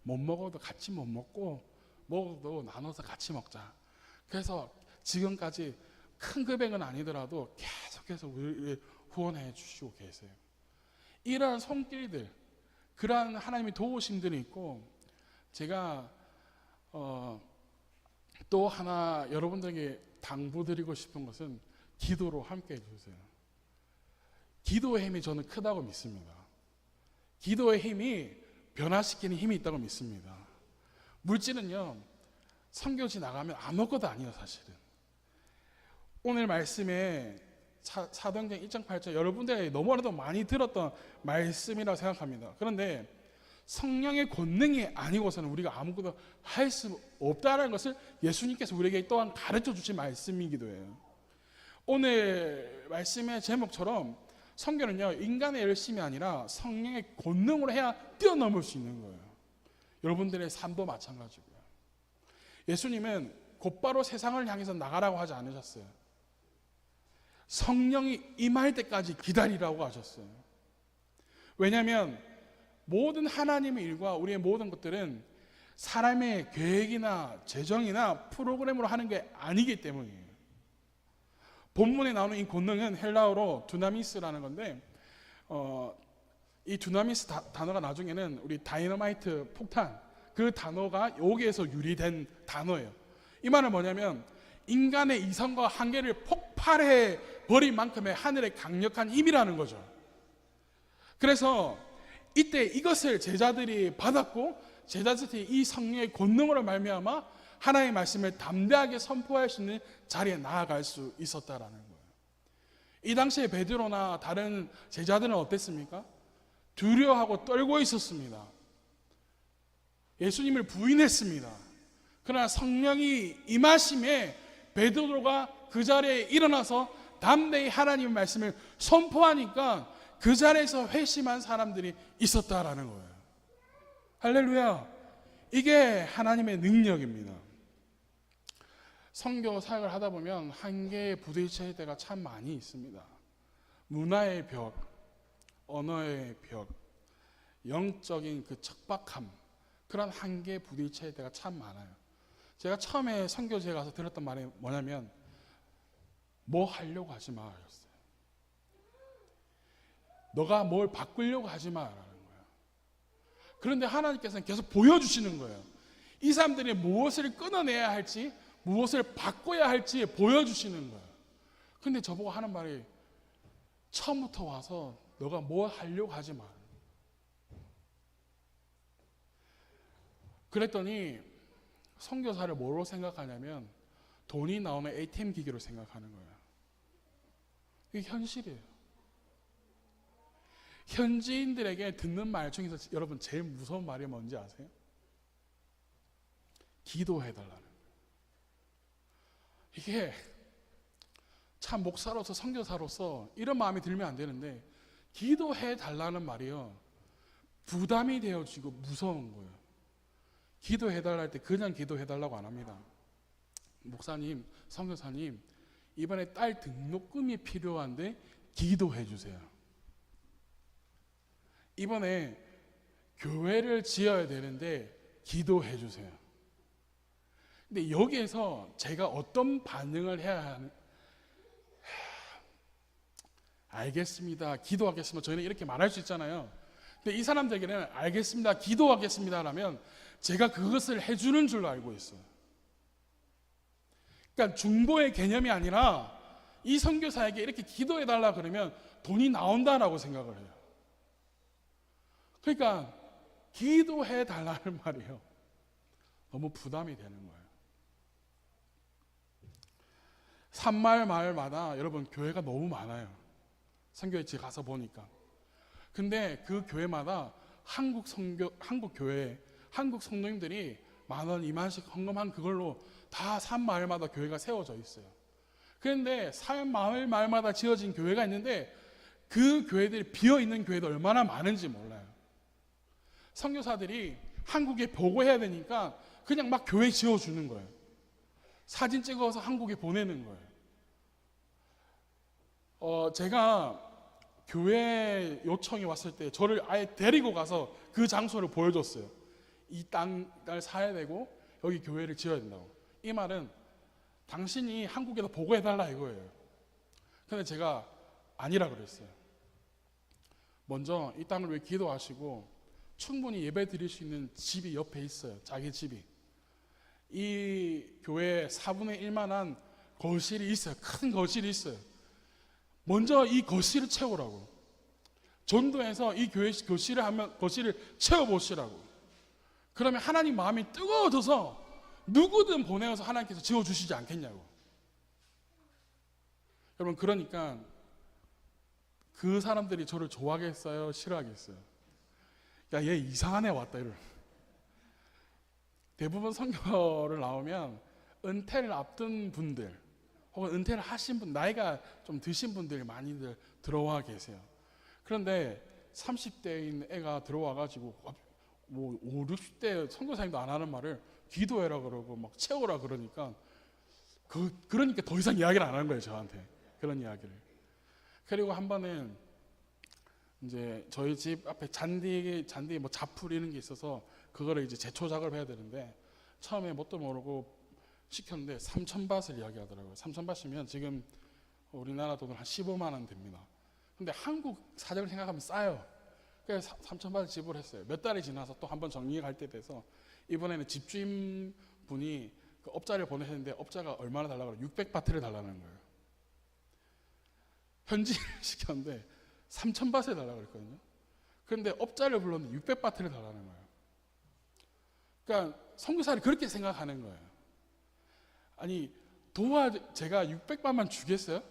못 먹어도 같이 못 먹고 먹어도 나눠서 같이 먹자. 그래서 지금까지 큰 금액은 아니더라도 계속해서 우리를 후원해 주시고 계세요. 이러한 손길들, 그러한 하나님의 도우심들이 있고 제가 또 하나 여러분들에게 당부드리고 싶은 것은 기도로 함께 해주세요. 기도의 힘이 저는 크다고 믿습니다. 기도의 힘이 변화시키는 힘이 있다고 믿습니다. 물질은요 선교지 나가면 아무것도 아니에요. 사실은 오늘 말씀에 사도행전 1장 8절 여러분들이 너무나도 많이 들었던 말씀이라고 생각합니다. 그런데 성령의 권능이 아니고서는 우리가 아무것도 할 수 없다는 것을 예수님께서 우리에게 또한 가르쳐 주신 말씀이기도 해요. 오늘 말씀의 제목처럼 성경은요, 인간의 열심이 아니라 성령의 권능으로 해야 뛰어넘을 수 있는 거예요. 여러분들의 삶도 마찬가지고요. 예수님은 곧바로 세상을 향해서 나가라고 하지 않으셨어요. 성령이 임할 때까지 기다리라고 하셨어요. 왜냐하면 모든 하나님의 일과 우리의 모든 것들은 사람의 계획이나 재정이나 프로그램으로 하는 게 아니기 때문이에요. 본문에 나오는 이 권능은 헬라어로 두나미스라는 건데 이 두나미스 단어가 나중에는 우리 다이너마이트 폭탄 그 단어가 여기에서 유래된 단어예요. 이 말은 뭐냐면 인간의 이성과 한계를 폭발해 버릴 만큼의 하늘의 강력한 힘이라는 거죠. 그래서 이때 이것을 제자들이 받았고 제자들이 이 성령의 권능으로 말미암아 하나님의 말씀을 담대하게 선포할 수 있는 자리에 나아갈 수 있었다라는 거예요. 이 당시에 베드로나 다른 제자들은 어땠습니까? 두려워하고 떨고 있었습니다. 예수님을 부인했습니다. 그러나 성령이 임하심에 베드로가 그 자리에 일어나서 담대히 하나님의 말씀을 선포하니까 그 자리에서 회심한 사람들이 있었다라는 거예요. 할렐루야. 이게 하나님의 능력입니다. 선교 사역을 하다 보면 한계에 부딪힐 때가 참 많이 있습니다. 문화의 벽, 언어의 벽, 영적인 그 척박함, 그런 한계에 부딪힐 때가 참 많아요. 제가 처음에 선교지에 가서 들었던 말이 뭐냐면 뭐 하려고 하지 마 하셨어요. 너가 뭘 바꾸려고 하지 마라는 거예요. 그런데 하나님께서는 계속 보여주시는 거예요. 이 사람들이 무엇을 끊어내야 할지 무엇을 바꿔야 할지 보여주시는 거예요. 근데 저보고 하는 말이 처음부터 와서 너가 뭘 하려고 하지 마. 그랬더니 선교사를 뭐로 생각하냐면 돈이 나오는 ATM 기계로 생각하는 거예요. 이게 현실이에요. 현지인들에게 듣는 말 중에서 여러분 제일 무서운 말이 뭔지 아세요? 기도해달라는 거예요. 이게 참 목사로서 선교사로서 이런 마음이 들면 안 되는데 기도해달라는 말이요 부담이 되어지고 무서운 거예요. 기도해달라 할 때 그냥 기도해달라고 안 합니다. 목사님, 선교사님 이번에 딸 등록금이 필요한데 기도해 주세요. 이번에 교회를 지어야 되는데 기도해 주세요. 근데 여기에서 제가 어떤 반응을 해야 하는 알겠습니다. 기도하겠습니다. 저희는 이렇게 말할 수 있잖아요. 근데 이 사람들에게는 알겠습니다. 기도하겠습니다. 라면 제가 그것을 해주는 줄로 알고 있어요. 그러니까 중보의 개념이 아니라 이 선교사에게 이렇게 기도해달라 그러면 돈이 나온다라고 생각을 해요. 그러니까 기도해달라는 말이에요. 너무 부담이 되는 거예요. 산마을 마을마다 여러분 교회가 너무 많아요. 선교회 가서 보니까. 근데 그 교회마다 한국 교회, 한국 성도님들이 10,000원, 20,000원씩 헌금한 그걸로 다 산마을마다 교회가 세워져 있어요. 그런데 산마을마다 지어진 교회가 있는데 그 교회들이 비어있는 교회도 얼마나 많은지 몰라요. 선교사들이 한국에 보고해야 되니까 그냥 막 교회 지어주는 거예요. 사진 찍어서 한국에 보내는 거예요. 제가 교회 요청이 왔을 때 저를 아예 데리고 가서 그 장소를 보여줬어요. 이 땅을 사야 되고 여기 교회를 지어야 된다고. 이 말은 당신이 한국에서 보고해달라 이거예요. 근데 제가 아니라 그랬어요. 먼저 이 땅을 위해 기도하시고 충분히 예배 드릴 수 있는 집이 옆에 있어요. 자기 집이. 이 교회에 4분의 1만한 거실이 있어요. 큰 거실이 있어요. 먼저 이 거실을 채우라고. 전도해서 이 교회 거실을 채워보시라고. 그러면 하나님 마음이 뜨거워져서 누구든 보내어서 하나님께서 지어주시지 않겠냐고. 여러분 그러니까 그 사람들이 저를 좋아하겠어요? 싫어하겠어요? 야, 얘 이상한 애 왔다 이런. 대부분 선교를 나오면 은퇴를 앞둔 분들 혹은 은퇴를 하신 분, 나이가 좀 드신 분들이 많이들 들어와 계세요. 그런데 30대인 애가 들어와가지고 뭐 5, 60대 선교사님도 안 하는 말을 기도해라 그러고 막 채우라 그러니까 그러니까 더 이상 이야기를 안 하는 거예요, 저한테. 그런 이야기를. 그리고 한 번은 이제 저희 집 앞에 잔디 뭐 자풀 이런 게 있어서 그거를 이제 제초 작업을 해야 되는데 처음에 뭣도 모르고 시켰는데 3,000밭을 이야기하더라고요. 3,000밭이면 지금 우리나라 돈으로 한 15만 원 됩니다. 근데 한국 사정을 생각하면 싸요. 그래서 3,000밭을 지불했어요. 몇 달이 지나서 또 한번 정리할 때 돼서 이번에는 집주인 분이 그 업자를 보내셨는데 업자가 얼마나 달라고 그래요? 600바트를 달라는 거예요. 현지를 시켰는데 3,000바트에 달라고 그랬거든요. 그런데 업자를 불렀는데 600바트를 달라는 거예요. 그러니까 선교사를 그렇게 생각하는 거예요. 아니 제가 600바트만 주겠어요?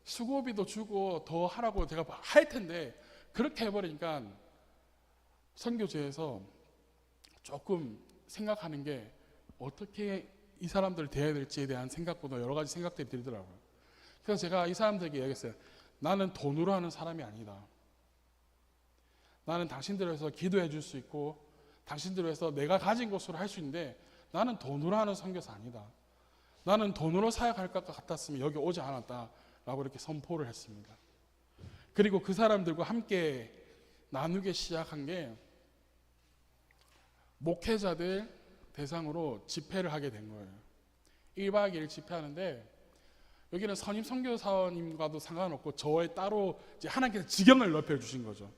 수고비도 주고 더 하라고 제가 할 텐데 그렇게 해버리니까 선교제에서 조금 생각하는 게 어떻게 이 사람들을 대해야 될지에 대한 생각보다 여러 가지 생각들이 들더라고요. 그래서 제가 이 사람들에게 얘기했어요. 나는 돈으로 하는 사람이 아니다. 나는 당신들을 위해서 기도해 줄 수 있고 당신들을 위해서 내가 가진 것으로 할 수 있는데 나는 돈으로 하는 선교사 아니다. 나는 돈으로 사역할 것 같았으면 여기 오지 않았다 라고 이렇게 선포를 했습니다. 그리고 그 사람들과 함께 나누기 시작한 게 목회자들 대상으로 집회를 하게 된 거예요. 1박 2일 집회하는데 여기는 선임 선교사님과도 상관없고 저의 따로 이제 하나님께서 지경을 넓혀주신 거죠.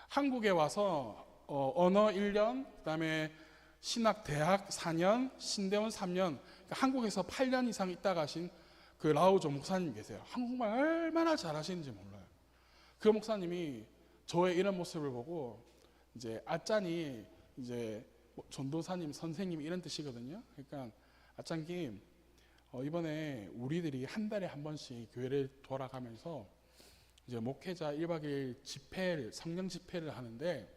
한국에 와서 언어 1년, 그다음에 신학 대학 4년, 신대원 3년, 그러니까 한국에서 8년 이상 있다 가신 그 라오조 목사님 계세요. 한국말 얼마나 잘하시는지 몰라요. 그 목사님이 저의 이런 모습을 보고 이제 아짠이 이제 전도사님, 선생님 이런 뜻이거든요. 그러니까 아짠님 이번에 우리들이 한 달에 한 번씩 교회를 돌아가면서 이제 목회자 1박 2일 집회를 성령 집회를 하는데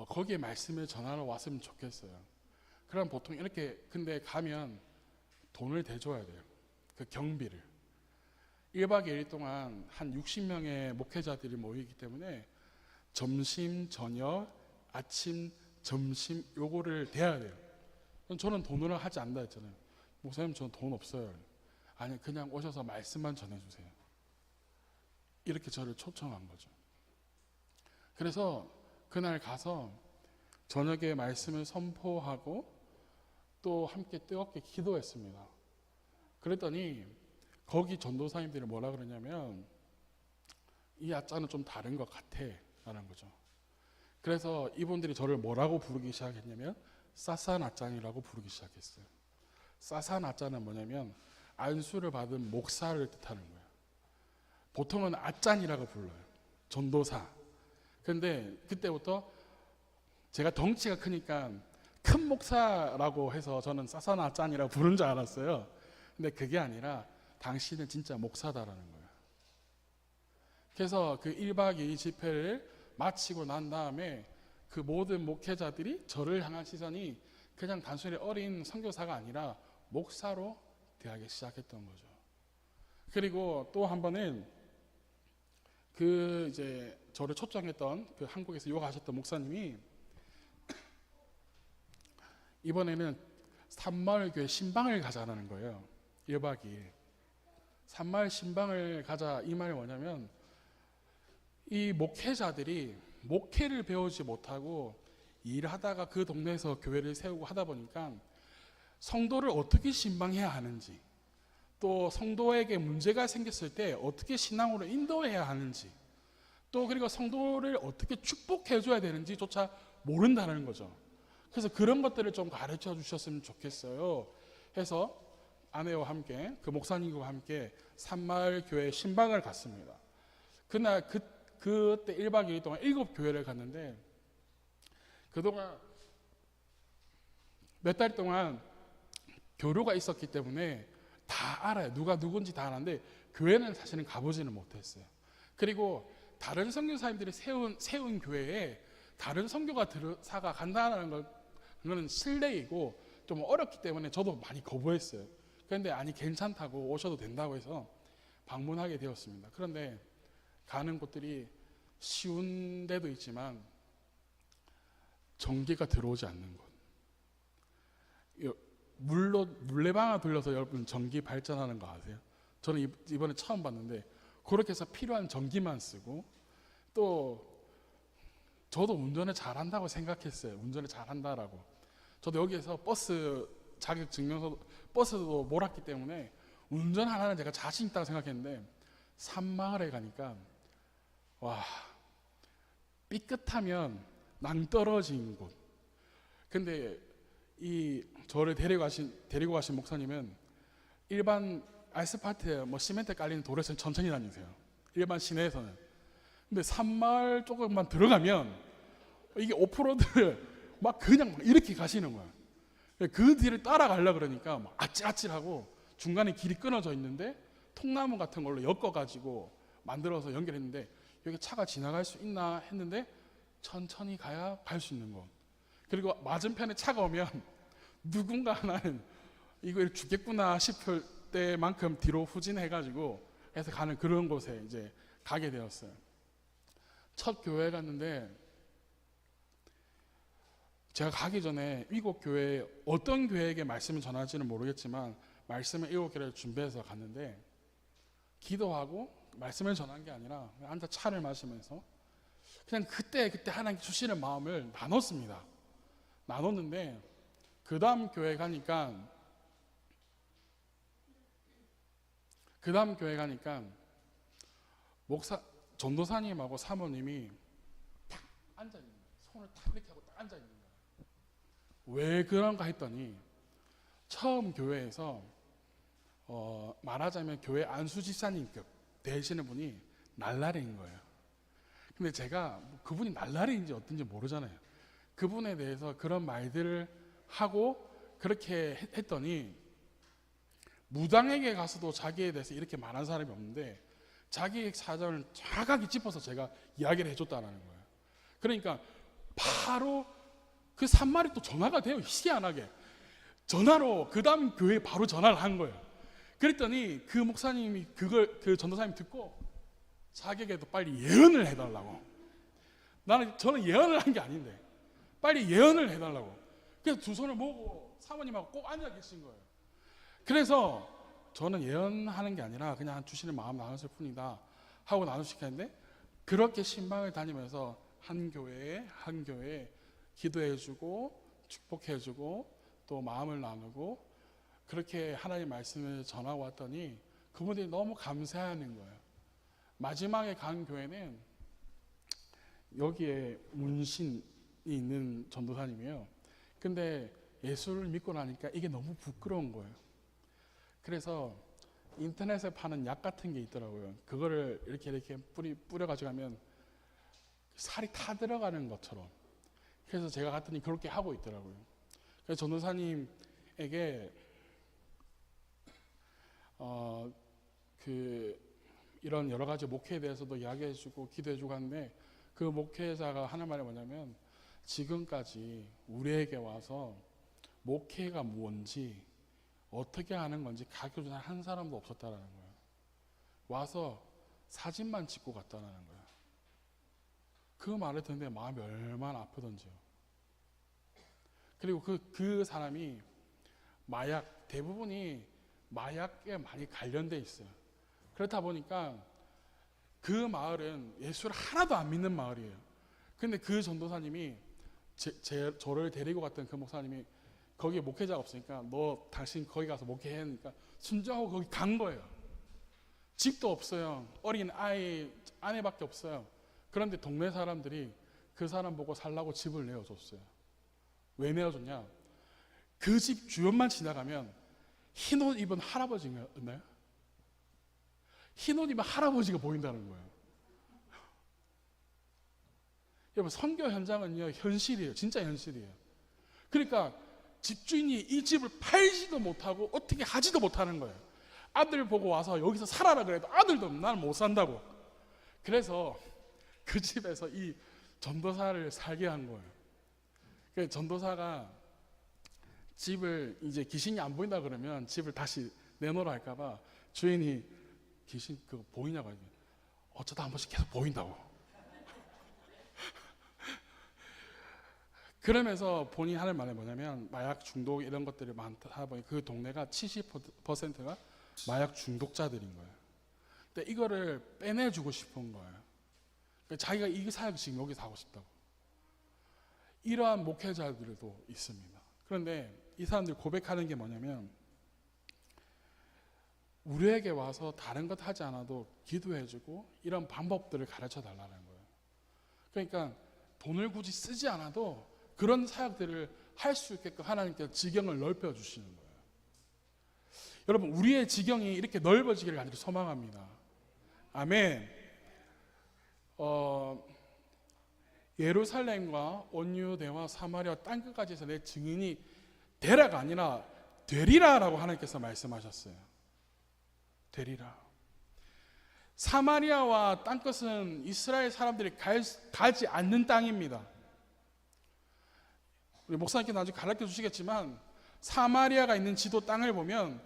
거기에 말씀을 전하러 왔으면 좋겠어요. 그럼 보통 이렇게 근데 가면 돈을 대줘야 돼요. 그 경비를. 1박 2일 동안 한 60명의 목회자들이 모이기 때문에 점심, 저녁, 아침, 점심 요거를 대야 돼요. 저는 돈으로 하지 않는다 했잖아요. 목사님 저는 돈 없어요. 아니 그냥 오셔서 말씀만 전해주세요. 이렇게 저를 초청한 거죠. 그래서 그날 가서 저녁에 말씀을 선포하고 또 함께 뜨겁게 기도했습니다. 그랬더니 거기 전도사님들이 뭐라 그러냐면 이 아짜는 좀 다른 것 같아 라는 거죠. 그래서 이분들이 저를 뭐라고 부르기 시작했냐면 싸산 아짠이라고 부르기 시작했어요. 싸산 아짠은 뭐냐면 안수를 받은 목사를 뜻하는 거예요. 보통은 아짠이라고 불러요. 전도사. 그런데 그때부터 제가 덩치가 크니까 큰 목사라고 해서 저는 싸산 아짠이라고 부른 줄 알았어요. 근데 그게 아니라 당신은 진짜 목사다라는 거예요. 그래서 그 1박 2일 집회를 마치고 난 다음에 그 모든 목회자들이 저를 향한 시선이 그냥 단순히 어린 선교사가 아니라 목사로 대하기 시작했던 거죠. 그리고 또 한 번은 그 이제 저를 초청했던 그 한국에서 유학하셨던 목사님이 이번에는 산마을교회 신방을 가자는 거예요. 1박 2일. 산마을 신방을 가자 이 말이 뭐냐면 이 목회자들이 목회를 배우지 못하고 일하다가 그 동네에서 교회를 세우고 하다 보니까 성도를 어떻게 신방해야 하는지 또 성도에게 문제가 생겼을 때 어떻게 신앙으로 인도해야 하는지 또 그리고 성도를 어떻게 축복해 줘야 되는지조차 모른다는 거죠. 그래서 그런 것들을 좀 가르쳐 주셨으면 좋겠어요 해서 아내와 함께 그 목사님과 함께 산마을 교회 신방을 갔습니다. 그날 그때 1박 2일 동안 7교회를 갔는데 그동안 몇 달 동안 교류가 있었기 때문에 다 알아요. 누가 누군지 다 아는데 교회는 사실은 가보지는 못했어요. 그리고 다른 선교사님들이 세운 교회에 다른 선교사가 간다는 그거는 실례이고 좀 어렵기 때문에 저도 많이 거부했어요. 그런데 아니 괜찮다고 오셔도 된다고 해서 방문하게 되었습니다. 그런데 가는 곳들이 쉬운 데도 있지만 전기가 들어오지 않는 곳. 물레방아 돌려서 여러분 전기 발전하는 거 아세요? 저는 이번에 처음 봤는데 그렇게 해서 필요한 전기만 쓰고, 또 저도 운전을 잘한다고 생각했어요. 운전을 잘한다라고. 저도 여기에서 버스 자격증명서 버스도 몰았기 때문에 운전하라는 제가 자신 있다고 생각했는데 산마을에 가니까 와, 삐끗하면 낭떠러진 곳. 근데 이 저를 데리고 가신 목사님은 일반 아스팔트에 시멘트 깔리는 도로에서는 천천히 다니세요. 일반 시내에서는. 근데 산마을 조금만 들어가면 이게 오프로드를 그냥 이렇게 가시는 거예요. 그 뒤를 따라가려고 그러니까 아찔아찔하고 중간에 길이 끊어져 있는데 통나무 같은 걸로 엮어가지고 만들어서 연결했는데 여기 차가 지나갈 수 있나 했는데 천천히 가야 갈 수 있는 곳. 그리고 맞은편에 차가 오면 누군가 하나는 이거 죽겠구나 싶을 때만큼 뒤로 후진해가지고 해서 가는 그런 곳에 이제 가게 되었어요. 첫 교회 갔는데 제가 가기 전에 이곳 교회에 어떤 교회에게 말씀을 전할지는 모르겠지만 말씀을 7개를 준비해서 갔는데 기도하고 말씀을 전한 게 아니라 앉아 차를 마시면서 그냥 그때 하나님께 주시는 마음을 나눴습니다. 나눴는데 그 다음 교회 가니까 전도사님하고 사모님이 탁 앉아있는 거예요. 손을 탁 이렇게 하고 딱 앉아있는 거예요. 왜 그런가 했더니 처음 교회에서 말하자면 교회 안수 집사님급 되시는 분이 날라리인 거예요. 근데 제가 그분이 날라리인지 어떤지 모르잖아요. 그분에 대해서 그런 말들을 하고 그렇게 했더니 무당에게 가서도 자기에 대해서 이렇게 말한 사람이 없는데 자기의 사정을 정확하게 짚어서 제가 이야기를 해줬다는 거예요. 그러니까 바로 그 산말이 또 전화가 돼요. 희한하게 전화로 그 다음 교회에 바로 전화를 한 거예요. 그랬더니 그 목사님이 그 전도사님이 듣고 자기에게도 빨리 예언을 해달라고. 저는 예언을 한 게 아닌데 빨리 예언을 해달라고. 그래서 두 손을 모으고 사모님하고 꼭 앉아 계신 거예요. 그래서 저는 예언하는 게 아니라 그냥 주시는 마음 나눴을 뿐이다 하고 나누시켰는데 그렇게 신방을 다니면서 한 교회에 기도해주고 축복해주고 또 마음을 나누고 그렇게 하나님의 말씀을 전하고 왔더니 그분들이 너무 감사하는 거예요. 마지막에 간 교회는 여기에 문신이 있는 전도사님이에요. 근데 예수를 믿고 나니까 이게 너무 부끄러운 거예요. 그래서 인터넷에 파는 약 같은 게 있더라고요. 그거를 이렇게 뿌려가지고 하면 살이 타 들어가는 것처럼. 그래서 제가 갔더니 그렇게 하고 있더라고요. 그래서 전도사님에게 이런 여러 가지 목회에 대해서도 이야기해주고 기도해주고 하는데 그 목회자가 하는 말이 뭐냐면 지금까지 우리에게 와서 목회가 뭔지 어떻게 하는 건지 가르쳐주는 한 사람도 없었다라는 거예요. 와서 사진만 찍고 갔다는 거예요. 그 말을 듣는데 마음이 얼마나 아프던지요. 그리고 그 사람이 대부분이 마약에 많이 관련돼 있어요. 그렇다 보니까 그 마을은 예수를 하나도 안 믿는 마을이에요. 근데 그 전도사님이 저를 데리고 갔던 그 목사님이 거기에 목회자가 없으니까 당신 거기 가서 목회해 하니까 순종하고 거기 간 거예요. 집도 없어요. 어린 아내밖에 없어요. 그런데 동네 사람들이 그 사람 보고 살라고 집을 내어줬어요. 왜 내어줬냐? 그 집 주변만 지나가면 흰 옷 입은 할아버지였나요? 흰 옷 입은 할아버지가 보인다는 거예요. 여러분 선교 현장은요 현실이에요. 진짜 현실이에요. 그러니까 집주인이 이 집을 팔지도 못하고 어떻게 하지도 못하는 거예요. 아들 보고 와서 여기서 살아라 그래도 아들도 나는 못 산다고. 그래서 그 집에서 이 전도사를 살게 한 거예요. 그 전도사가 집을 이제 귀신이 안 보인다 그러면 집을 다시 내놓으라 할까봐 주인이 귀신 그거 보이냐고 하면 어쩌다 한 번씩 계속 보인다고. 그러면서 본인이 하는 말이 뭐냐면 마약 중독 이런 것들이 많다 보니 그 동네가 70%가 마약 중독자들인 거예요. 근데 이거를 빼내주고 싶은 거예요. 그러니까 자기가 이 사역을 지금 여기서 하고 싶다고. 이러한 목회자들도 있습니다. 그런데 이 사람들이 고백하는 게 뭐냐면 우리에게 와서 다른 것 하지 않아도 기도해주고 이런 방법들을 가르쳐 달라는 거예요. 그러니까 돈을 굳이 쓰지 않아도 그런 사역들을 할 수 있게끔 하나님께서 지경을 넓혀 주시는 거예요. 여러분, 우리의 지경이 이렇게 넓어지기를 간절히 소망합니다. 아멘. 예루살렘과 온유대와 사마리아 땅끝까지 해서 내 증인이 되라가 아니라 되리라라고 하나님께서 말씀하셨어요. 되리라. 사마리아와 땅끝은 이스라엘 사람들이 가지 않는 땅입니다. 우리 목사님께 나중에 가르쳐 주시겠지만 사마리아가 있는 지도 땅을 보면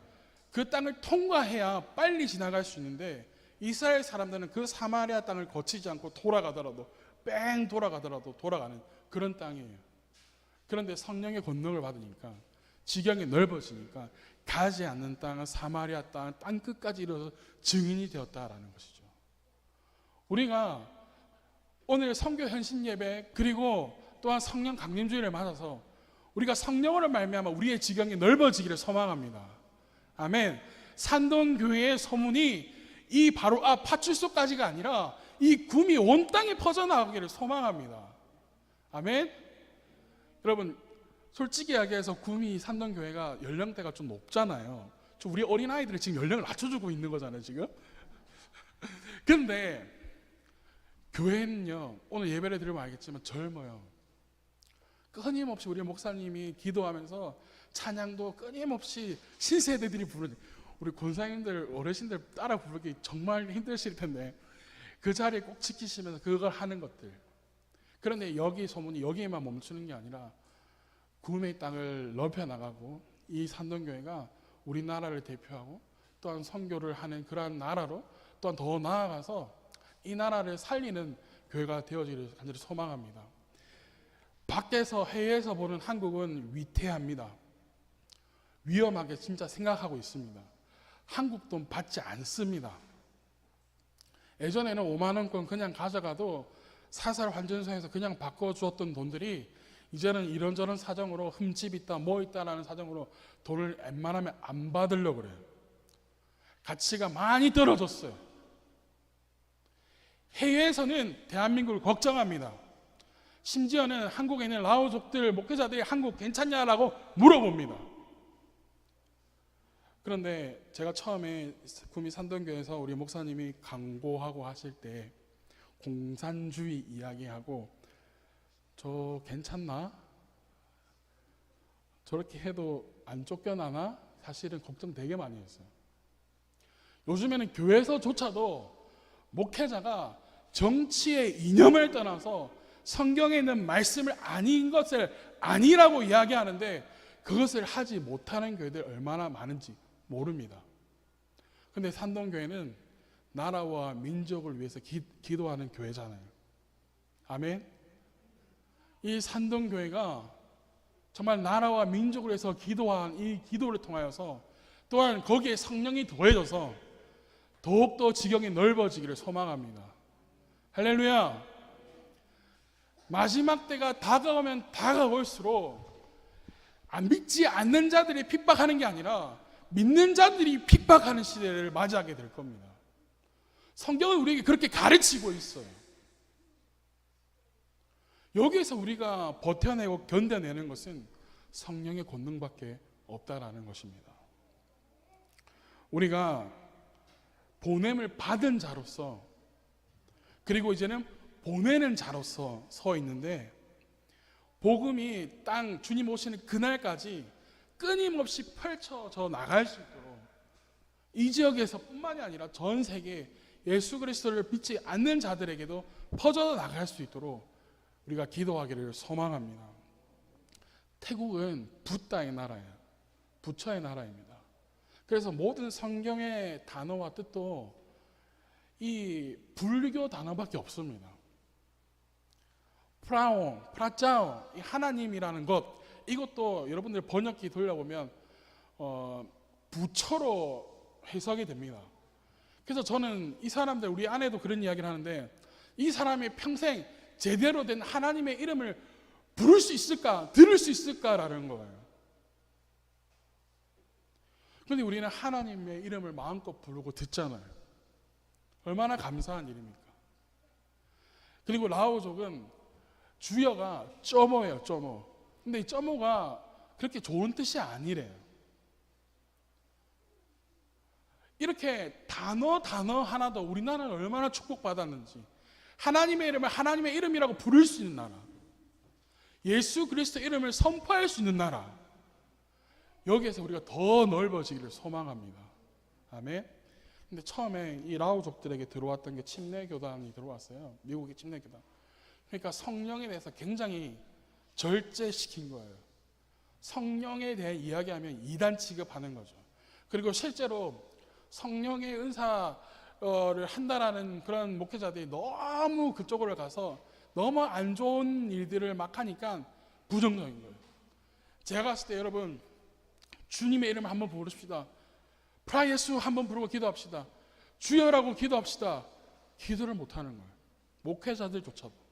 그 땅을 통과해야 빨리 지나갈 수 있는데 이스라엘 사람들은 그 사마리아 땅을 거치지 않고 돌아가더라도 뺑 돌아가더라도 돌아가는 그런 땅이에요. 그런데 성령의 권능을 받으니까 지경이 넓어지니까 가지 않는 땅은 사마리아 땅 끝까지 이르러서 증인이 되었다라는 것이죠. 우리가 오늘 선교 현신 예배 그리고 또한 성령 강림주일을 맞아서 우리가 성령으로 말미암아 우리의 지경이 넓어지기를 소망합니다. 아멘. 산동교회의 소문이 이 바로 앞 파출소까지가 아니라 이 구미 온 땅에 퍼져나가기를 소망합니다. 아멘. 여러분, 솔직히 이야기해서 구미 산동교회가 연령대가 좀 높잖아요. 우리 어린아이들이 지금 연령을 낮춰주고 있는 거잖아요 지금. 그런데 교회는요, 오늘 예배를 드리면 알겠지만 젊어요. 끊임없이 우리 목사님이 기도하면서 찬양도 끊임없이 신세대들이 부르는, 우리 권사님들 어르신들 따라 부르기 정말 힘드실 텐데 그 자리에 꼭 지키시면서 그걸 하는 것들. 그런데 여기 소문이 여기에만 멈추는 게 아니라 구매의 땅을 넓혀나가고 이 산동교회가 우리나라를 대표하고 또한 선교를 하는 그러한 나라로 또한 더 나아가서 이 나라를 살리는 교회가 되어지기를 간절히 소망합니다. 밖에서 해외에서 보는 한국은 위태합니다. 위험하게 진짜 생각하고 있습니다. 한국 돈 받지 않습니다. 예전에는 5만 원권 그냥 가져가도 사설 환전소에서 그냥 바꿔주었던 돈들이 이제는 이런저런 사정으로 흠집 있다 뭐 있다라는 사정으로 돈을 웬만하면 안 받으려고 그래요. 가치가 많이 떨어졌어요. 해외에서는 대한민국을 걱정합니다. 심지어는 한국에 있는 라오족들 목회자들이 한국 괜찮냐라고 물어봅니다. 그런데 제가 처음에 구미 산동교회에서 우리 목사님이 강고하고 하실 때 공산주의 이야기하고 저 괜찮나? 저렇게 해도 안 쫓겨나나? 사실은 걱정 되게 많이 했어요. 요즘에는 교회에서조차도 목회자가 정치의 이념을 떠나서 성경에 있는 말씀을 아닌 것을 아니라고 이야기하는데 그것을 하지 못하는 교회들 얼마나 많은지 모릅니다. 그런데 산동교회는 나라와 민족을 위해서 기도하는 교회잖아요. 아멘. 이 산동교회가 정말 나라와 민족을 위해서 기도한 이 기도를 통하여서 또한 거기에 성령이 더해져서 더욱더 지경이 넓어지기를 소망합니다. 할렐루야. 마지막 때가 다가오면 다가올수록 안 믿지 않는 자들이 핍박하는 게 아니라 믿는 자들이 핍박하는 시대를 맞이하게 될 겁니다. 성경은 우리에게 그렇게 가르치고 있어요. 여기에서 우리가 버텨내고 견뎌내는 것은 성령의 권능밖에 없다라는 것입니다. 우리가 보냄을 받은 자로서 그리고 이제는 보내는 자로서 서 있는데 복음이 땅 주님 오시는 그날까지 끊임없이 펼쳐져 나갈 수 있도록 이 지역에서 뿐만이 아니라 전 세계에 예수 그리스도를 믿지 않는 자들에게도 퍼져 나갈 수 있도록 우리가 기도하기를 소망합니다. 태국은 붓다의 나라예요. 부처의 나라입니다. 그래서 모든 성경의 단어와 뜻도 이 불교 단어밖에 없습니다. 프라옹, 프라짜오, 이 하나님이라는 것, 이것도 여러분들 번역기 돌려보면 부처로 해석이 됩니다. 그래서 저는 이 사람들, 우리 아내도 그런 이야기를 하는데, 이 사람이 평생 제대로 된 하나님의 이름을 부를 수 있을까, 들을 수 있을까라는 거예요. 그런데 우리는 하나님의 이름을 마음껏 부르고 듣잖아요. 얼마나 감사한 일입니까? 그리고 라오족은 주여가 쪼모예요, 쪼모. 근데 이 쪼모가 그렇게 좋은 뜻이 아니래요. 이렇게 단어 하나도 우리나라는 얼마나 축복받았는지, 하나님의 이름을 하나님의 이름이라고 부를 수 있는 나라, 예수 그리스도 이름을 선포할 수 있는 나라, 여기에서 우리가 더 넓어지기를 소망합니다. 아멘. 근데 처음에 이 라오족들에게 들어왔던 게 침례교단이 들어왔어요. 미국의 침례교단. 그러니까 성령에 대해서 굉장히 절제시킨 거예요. 성령에 대해 이야기하면 이단 취급하는 거죠. 그리고 실제로 성령의 은사를 한다라는 그런 목회자들이 너무 그쪽으로 가서 너무 안 좋은 일들을 막 하니까 부정적인 거예요. 제가 갔을 때 여러분, 주님의 이름을 한번 부르십시다. 프라 예수 한번 부르고 기도합시다. 주여라고 기도합시다. 기도를 못하는 거예요. 목회자들조차도.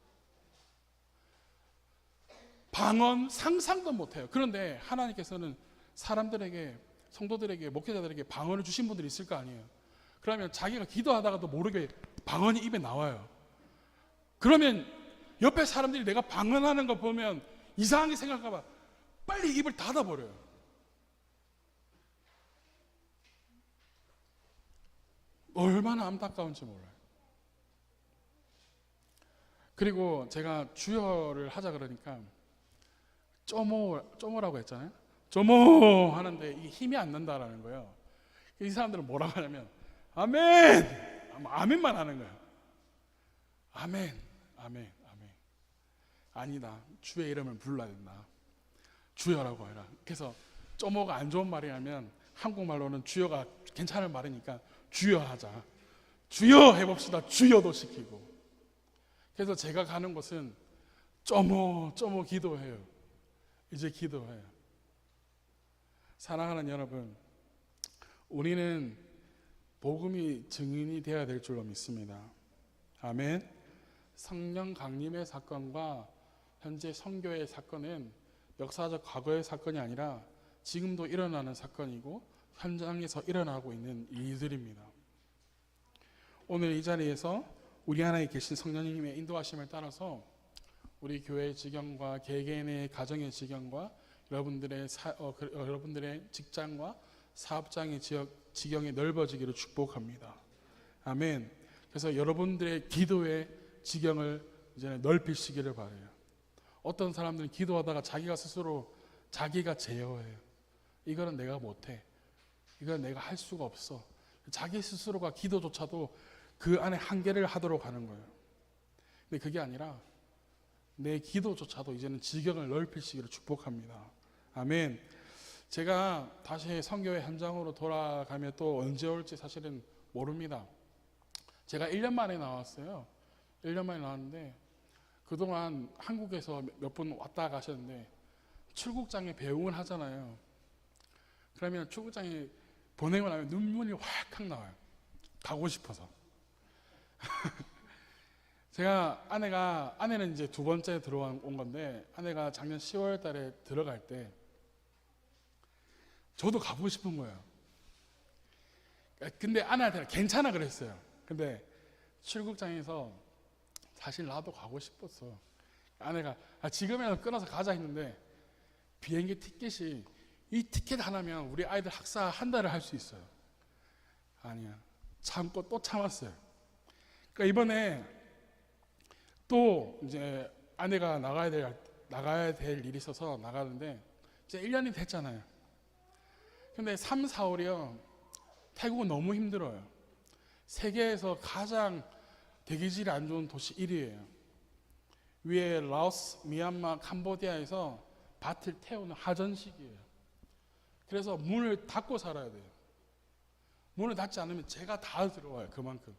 방언 상상도 못해요. 그런데 하나님께서는 사람들에게, 성도들에게, 목회자들에게 방언을 주신 분들이 있을 거 아니에요. 그러면 자기가 기도하다가도 모르게 방언이 입에 나와요. 그러면 옆에 사람들이 내가 방언하는 거 보면 이상하게 생각할까 봐 빨리 입을 닫아버려요. 얼마나 안타까운지 몰라요. 그리고 제가 주여를 하자 그러니까 쪼모라고 했잖아요. 쪼모 하는데 이게 힘이 안 난다라는 거예요. 이 사람들은 뭐라고 하냐면 아멘! 아멘만 하는 거예요. 아멘, 아멘, 아멘. 아니다. 주의 이름을 불러야 된다. 주여라고 해라. 그래서 쪼모가 안 좋은 말이라면 한국말로는 주여가 괜찮은 말이니까 주여 하자. 주여 해봅시다. 주여도 시키고. 그래서 제가 가는 곳은 쪼모 기도해요. 이제 기도해요. 사랑하는 여러분, 우리는 복음이 증인이 되어야 될 줄로 믿습니다. 아멘. 성령 강림의 사건과 현재 선교의 사건은 역사적 과거의 사건이 아니라 지금도 일어나는 사건이고 현장에서 일어나고 있는 일들입니다. 오늘 이 자리에서 우리 안에 계신 성령님의 인도하심을 따라서 우리 교회의 지경과 개개인의 가정의 지경과 여러분들의 직장과 사업장의 지경이 넓어지기를 축복합니다. 아멘. 그래서 여러분들의 기도의 지경을 이제 넓히시기를 바라요. 어떤 사람들은 기도하다가 자기가 스스로 자기가 제어해요. 이거는 내가 못해. 이건 내가 할 수가 없어. 자기 스스로가 기도조차도 그 안에 한계를 하도록 하는 거예요. 근데 그게 아니라 내 기도조차도 이제는 지경을 넓히시기를 축복합니다. 아멘. 제가 다시 선교의 현장으로 돌아가면 또 언제 올지 사실은 모릅니다. 제가 1년 만에 나왔어요. 1년 만에 나왔는데 그동안 한국에서 몇 분 왔다 가셨는데 출국장에 배웅을 하잖아요. 그러면 출국장에 보내고 나면 눈물이 확 나와요. 가고 싶어서. 제가 아내는 이제 두 번째 들어온 건데 아내가 작년 10월 달에 들어갈 때 저도 가보고 싶은 거예요. 근데 아내한테는 괜찮아 그랬어요. 근데 출국장에서 사실 나도 가고 싶었어. 아내가 지금이라도 끊어서 가자 했는데 비행기 티켓이 이 티켓 하나면 우리 아이들 학사 한 달을 할 수 있어요. 아니야. 참고 또 참았어요. 그러니까 이번에 또 이제 아내가 나가야 될 일이 있어서 나가는데 이제 1년이 됐잖아요. 근데 3, 4월이요. 태국은 너무 힘들어요. 세계에서 가장 대기질이 안 좋은 도시 1위예요. 위에 라오스, 미얀마, 캄보디아에서 밭을 태우는 하전식이에요. 그래서 문을 닫고 살아야 돼요. 문을 닫지 않으면 재가 다 들어와요. 그만큼.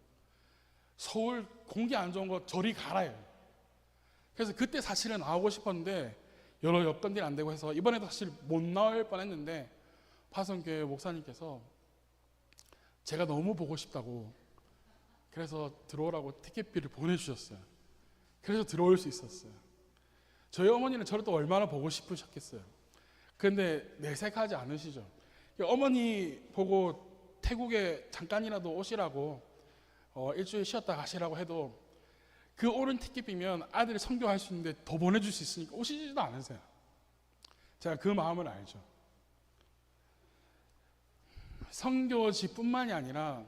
서울 공기 안 좋은 거 저리 가라요. 그래서 그때 사실은 나오고 싶었는데 여러 여건들이 안 되고 해서 이번에도 사실 못 나올 뻔했는데 파송교회 목사님께서 제가 너무 보고 싶다고 그래서 들어오라고 티켓비를 보내주셨어요. 그래서 들어올 수 있었어요. 저희 어머니는 저를 또 얼마나 보고 싶으셨겠어요. 그런데 내색하지 않으시죠. 어머니 보고 태국에 잠깐이라도 오시라고 일주일 쉬었다 가시라고 해도 그 오른 티켓비면 아들이 선교할 수 있는데 더 보내줄 수 있으니까 오시지도 않으세요. 제가 그 마음을 알죠. 선교지뿐만이 아니라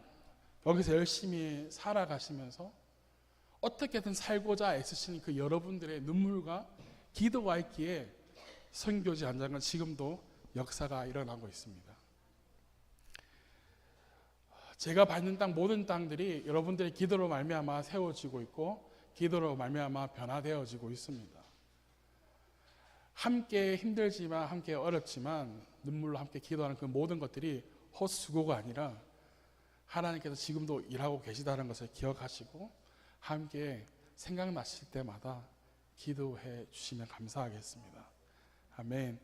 여기서 열심히 살아가시면서 어떻게든 살고자 애쓰시는 그 여러분들의 눈물과 기도가 있기에 선교지 현장은 지금도 역사가 일어나고 있습니다. 제가 밟는 땅 모든 땅들이 여러분들의 기도로 말미암아 세워지고 있고 기도로 말미암아 변화되어지고 있습니다. 함께 힘들지만 함께 어렵지만 눈물로 함께 기도하는 그 모든 것들이 헛수고가 아니라 하나님께서 지금도 일하고 계시다는 것을 기억하시고 함께 생각나실 때마다 기도해 주시면 감사하겠습니다. 아멘.